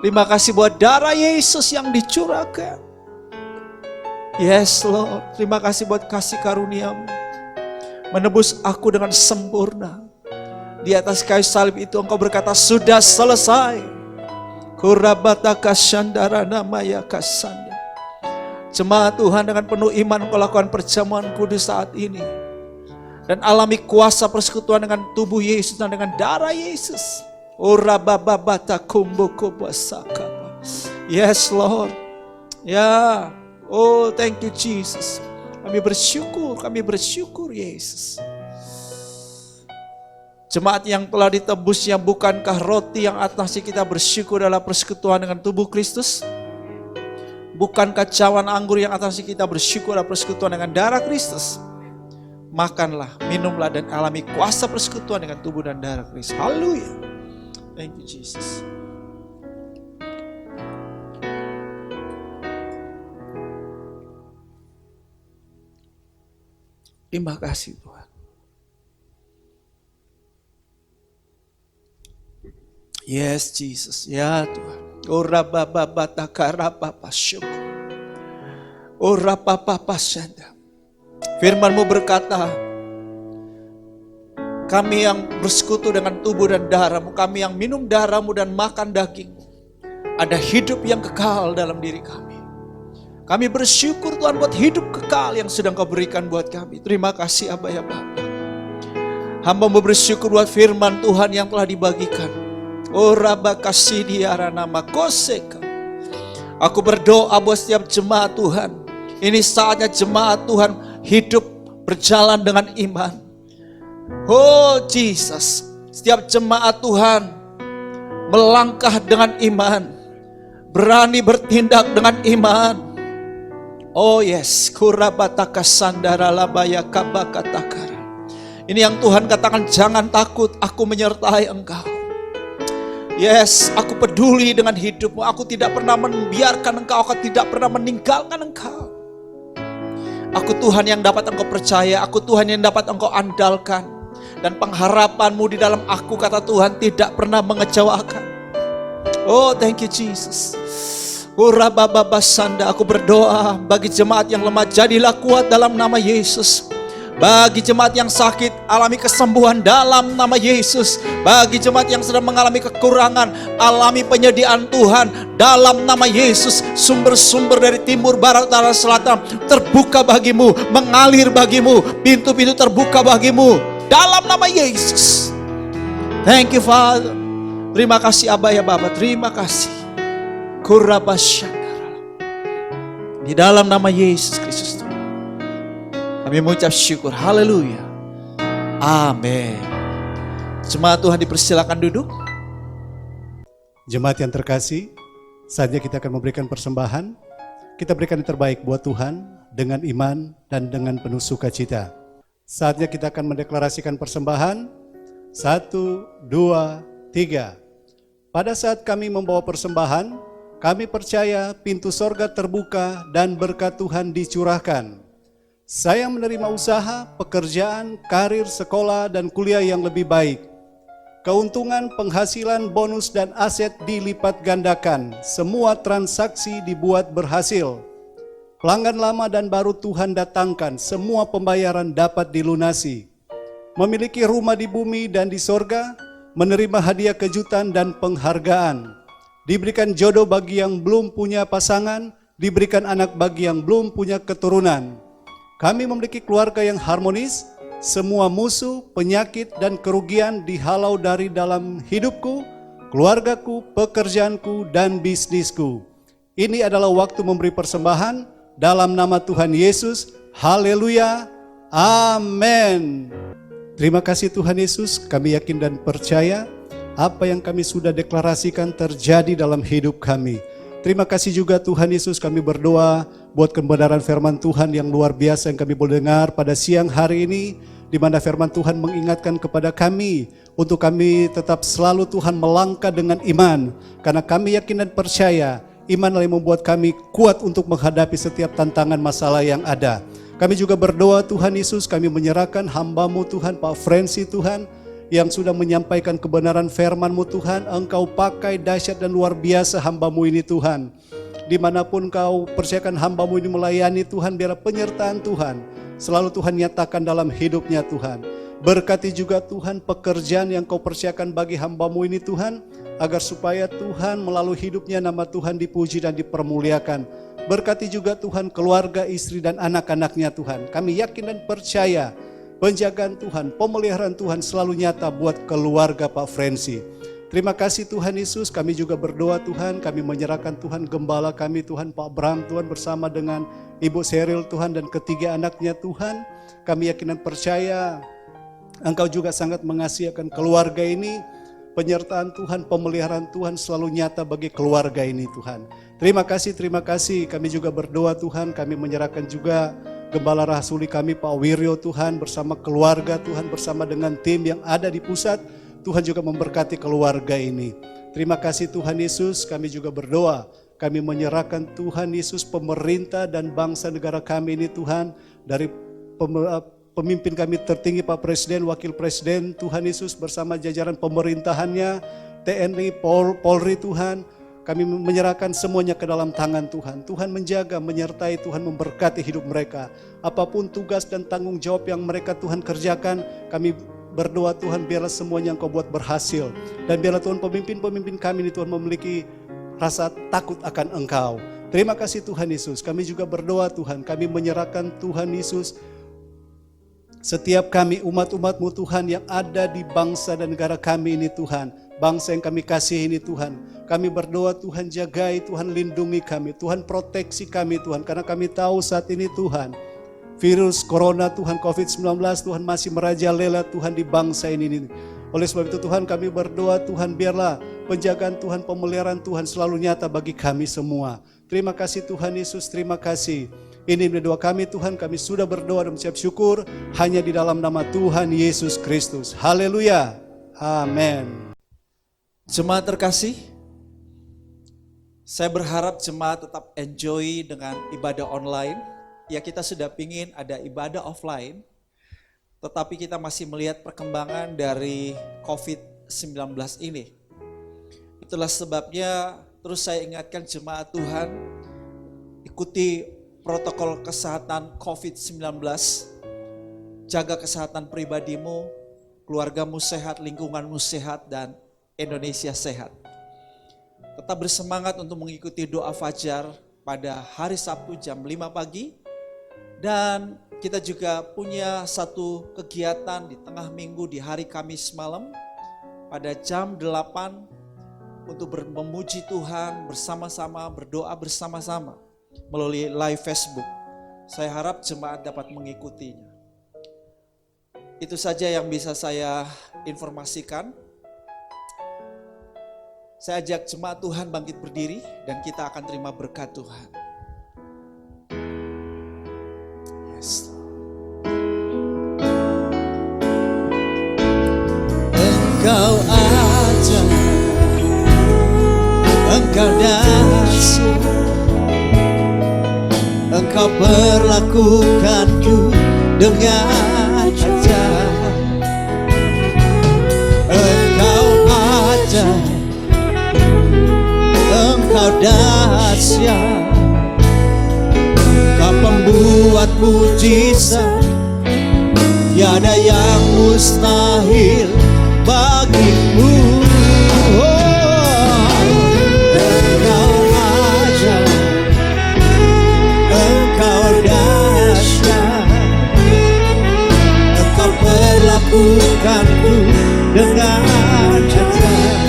Terima kasih buat darah Yesus yang dicurahkan. Yes Lord. Terima kasih buat kasih karunia-Mu. Menebus aku dengan sempurna. Di atas kayu salib itu Engkau berkata sudah selesai. Kurabataka sandara namaya kasanda. Jemaat Tuhan, dengan penuh iman Engkau lakukan perjamuan kudus saat ini. Dan alami kuasa persekutuan dengan tubuh Yesus dan dengan darah Yesus. Yes Lord. Ya. Oh thank you Jesus. Kami bersyukur Yesus. Jemaat yang telah ditebusnya, bukankah roti yang atasnya kita bersyukur adalah persekutuan dengan tubuh Kristus? Bukankah cawan anggur yang atasnya kita bersyukur adalah persekutuan dengan darah Kristus? Makanlah, minumlah dan alami kuasa persekutuan dengan tubuh dan darah Kristus. Haleluya. Thank you Jesus. Terima kasih Tuhan. Yes Jesus, ya Tuhan. Ora baba batakara papa syukur. Ora papa pasanda. Firman-Mu berkata, kami yang bersekutu dengan tubuh dan darah-Mu, kami yang minum darah-Mu dan makan daging-Mu, ada hidup yang kekal dalam diri kami. Kami bersyukur Tuhan buat hidup kekal yang sedang Kau berikan buat kami. Terima kasih Abba ya Bapa. Hamba-Mu bersyukur buat firman Tuhan yang telah dibagikan. Ora bakasi diara nama koseka. Aku berdoa buat setiap jemaat Tuhan. Ini saatnya jemaat Tuhan hidup berjalan dengan iman. Oh Jesus, setiap jemaat Tuhan melangkah dengan iman, berani bertindak dengan iman. Oh yes, kurabataka sandara labaya kabakatakara. Ini yang Tuhan katakan, jangan takut, aku menyertai engkau. Yes, aku peduli dengan hidupmu. Aku tidak pernah membiarkan engkau, aku tidak pernah meninggalkan engkau. Aku Tuhan yang dapat engkau percaya, aku Tuhan yang dapat engkau andalkan. Dan pengharapanmu di dalam aku, kata Tuhan, tidak pernah mengecewakan. Oh, thank you Jesus. Aku berdoa bagi jemaat yang lemah, jadilah kuat dalam nama Yesus. Bagi jemaat yang sakit, alami kesembuhan dalam nama Yesus. Bagi jemaat yang sedang mengalami kekurangan, alami penyediaan Tuhan dalam nama Yesus. Sumber-sumber dari timur, barat, utara, selatan terbuka bagimu, mengalir bagimu. Pintu-pintu terbuka bagimu dalam nama Yesus. Thank you Father. Terima kasih Abah ya Bapa, terima kasih. Kurabasyandara. Di dalam nama Yesus Kristus Tuhan, kami mengucap syukur. Haleluya. Amin. Jemaat Tuhan dipersilakan duduk. Jemaat yang terkasih, saatnya kita akan memberikan persembahan. Kita berikan yang terbaik buat Tuhan dengan iman dan dengan penuh sukacita. Saatnya kita akan mendeklarasikan persembahan. 1, 2, 3. Pada saat kami membawa persembahan, kami percaya pintu sorga terbuka dan berkat Tuhan dicurahkan. Saya menerima usaha, pekerjaan, karir, sekolah, dan kuliah yang lebih baik. Keuntungan, penghasilan, bonus, dan aset dilipat gandakan. Semua transaksi dibuat berhasil. Pelanggan lama dan baru Tuhan datangkan. Semua pembayaran dapat dilunasi. Memiliki rumah di bumi dan di sorga. Menerima hadiah kejutan dan penghargaan. Diberikan jodoh bagi yang belum punya pasangan. Diberikan anak bagi yang belum punya keturunan. Kami memiliki keluarga yang harmonis. Semua musuh, penyakit, dan kerugian dihalau dari dalam hidupku, keluargaku, pekerjaanku, dan bisnisku. Ini adalah waktu memberi persembahan dalam nama Tuhan Yesus. Haleluya. Amin. Terima kasih Tuhan Yesus, kami yakin dan percaya apa yang kami sudah deklarasikan terjadi dalam hidup kami. Terima kasih juga Tuhan Yesus, kami berdoa buat kebenaran firman Tuhan yang luar biasa yang kami boleh dengar pada siang hari ini, di mana firman Tuhan mengingatkan kepada kami untuk kami tetap selalu Tuhan melangkah dengan iman, karena kami yakin dan percaya iman yang membuat kami kuat untuk menghadapi setiap tantangan masalah yang ada. Kami juga berdoa Tuhan Yesus, kami menyerahkan hamba-Mu Tuhan, Pak Frenzy Tuhan, yang sudah menyampaikan kebenaran firman-Mu Tuhan. Engkau pakai dahsyat dan luar biasa hamba-Mu ini Tuhan. Dimanapun Kau percayakan hamba-Mu ini melayani Tuhan, biar penyertaan Tuhan selalu Tuhan nyatakan dalam hidupnya Tuhan. Berkati juga Tuhan pekerjaan yang Kau percayakan bagi hamba-Mu ini Tuhan, agar supaya Tuhan melalui hidupnya nama Tuhan dipuji dan dipermuliakan. Berkati juga Tuhan keluarga, istri dan anak-anaknya Tuhan. Kami yakin dan percaya penjagaan Tuhan, pemeliharaan Tuhan selalu nyata buat keluarga Pak Frenzy. Terima kasih Tuhan Yesus, kami juga berdoa Tuhan, kami menyerahkan Tuhan gembala kami Tuhan Pak Bram Tuhan bersama dengan Ibu Seril Tuhan dan ketiga anaknya Tuhan. Kami yakin dan percaya Engkau juga sangat mengasihi akan keluarga ini. Penyertaan Tuhan, pemeliharaan Tuhan selalu nyata bagi keluarga ini Tuhan. Terima kasih. Kami juga berdoa Tuhan, kami menyerahkan juga Gembala Rasuli kami Pak Wiryo Tuhan bersama keluarga Tuhan, bersama dengan tim yang ada di pusat. Tuhan juga memberkati keluarga ini. Terima kasih Tuhan Yesus, kami juga berdoa. Kami menyerahkan Tuhan Yesus pemerintah dan bangsa negara kami ini Tuhan, dari pemimpin kami tertinggi Pak Presiden, Wakil Presiden Tuhan Yesus bersama jajaran pemerintahannya, TNI, Polri Tuhan. Kami menyerahkan semuanya ke dalam tangan Tuhan. Tuhan menjaga, menyertai, Tuhan memberkati hidup mereka. Apapun tugas dan tanggung jawab yang mereka Tuhan kerjakan, kami berdoa Tuhan biarlah semuanya Engkau buat berhasil. Dan biarlah Tuhan pemimpin-pemimpin kami ini Tuhan memiliki rasa takut akan Engkau. Terima kasih Tuhan Yesus. Kami juga berdoa Tuhan, kami menyerahkan Tuhan Yesus setiap kami umat-umat-Mu Tuhan yang ada di bangsa dan negara kami ini Tuhan. Bangsa yang kami kasih ini Tuhan. Kami berdoa Tuhan jagai, Tuhan lindungi kami, Tuhan proteksi kami Tuhan. Karena kami tahu saat ini Tuhan, virus corona Tuhan COVID-19 Tuhan masih merajalela Tuhan di bangsa ini. Oleh sebab itu Tuhan kami berdoa Tuhan biarlah penjagaan Tuhan, pemeliharaan Tuhan selalu nyata bagi kami semua. Terima kasih Tuhan Yesus, terima kasih. Ini doa kami Tuhan, kami sudah berdoa dan mengucap syukur hanya di dalam nama Tuhan Yesus Kristus. Haleluya. Amin. Jemaat terkasih, saya berharap jemaat tetap enjoy dengan ibadah online. Ya, kita sudah pingin ada ibadah offline, tetapi kita masih melihat perkembangan dari COVID-19 ini. Itulah sebabnya terus saya ingatkan jemaat Tuhan, ikuti protokol kesehatan COVID-19, jaga kesehatan pribadimu, keluargamu sehat, lingkunganmu sehat, dan Indonesia sehat. Tetap bersemangat untuk mengikuti doa fajar pada hari Sabtu jam 5 pagi. Dan kita juga punya satu kegiatan di tengah minggu di hari Kamis malam pada jam 8 untuk memuji Tuhan bersama-sama, berdoa bersama-sama melalui live Facebook. Saya harap jemaat dapat mengikutinya. Itu saja yang bisa saya informasikan. Saya ajak jemaat Tuhan bangkit berdiri dan kita akan terima berkat Tuhan. Yes. Engkau ajaib, Engkau dahsyat, Engkau perlakukanku dengan ajaib. Engkau ajaib, Engkau dahsyat, Kau pembuat mujizat, tiada yang mustahil bagimu. Engkau ajaib, Engkau dahsyat, Engkau perlakukanku dengan ajaib.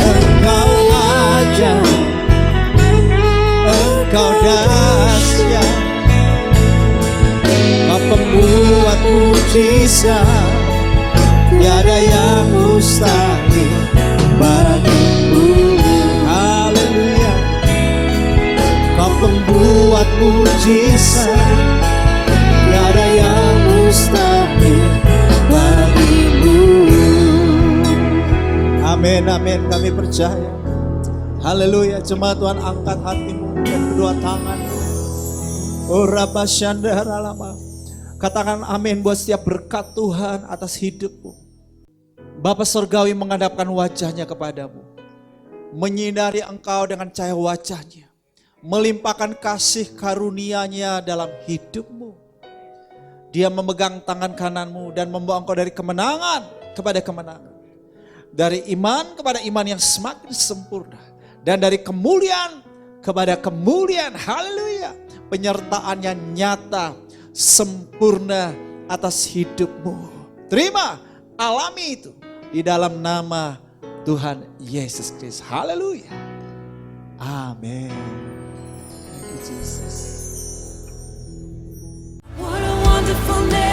Engkau ajaib, Engkau dahsyat, Kau pembuat mujizat, tiada yang mustahil bagimu. Haleluya. Kau pembuat mujizat, tiada yang mustahil bagimu. Amin, amin, kami percaya. Haleluya. Jemaat Tuhan, angkat hatimu dan kedua tangan. Oh Rabba Syandara Lama. Katakan amin buat setiap berkat Tuhan atas hidupmu. Bapa Surgawi menghadapkan wajahnya kepadamu, menyinari engkau dengan cahaya wajahnya, melimpahkan kasih karunia-Nya dalam hidupmu. Dia memegang tangan kananmu dan membawa engkau dari kemenangan kepada kemenangan, dari iman kepada iman yang semakin sempurna, dan dari kemuliaan kepada kemuliaan. Haleluya. Penyertaan-Nya nyata, sempurna atas hidupmu. Terima, alami itu di dalam nama Tuhan Yesus Kristus. Haleluya. Amin. Thank you, Jesus. What a wonderful name.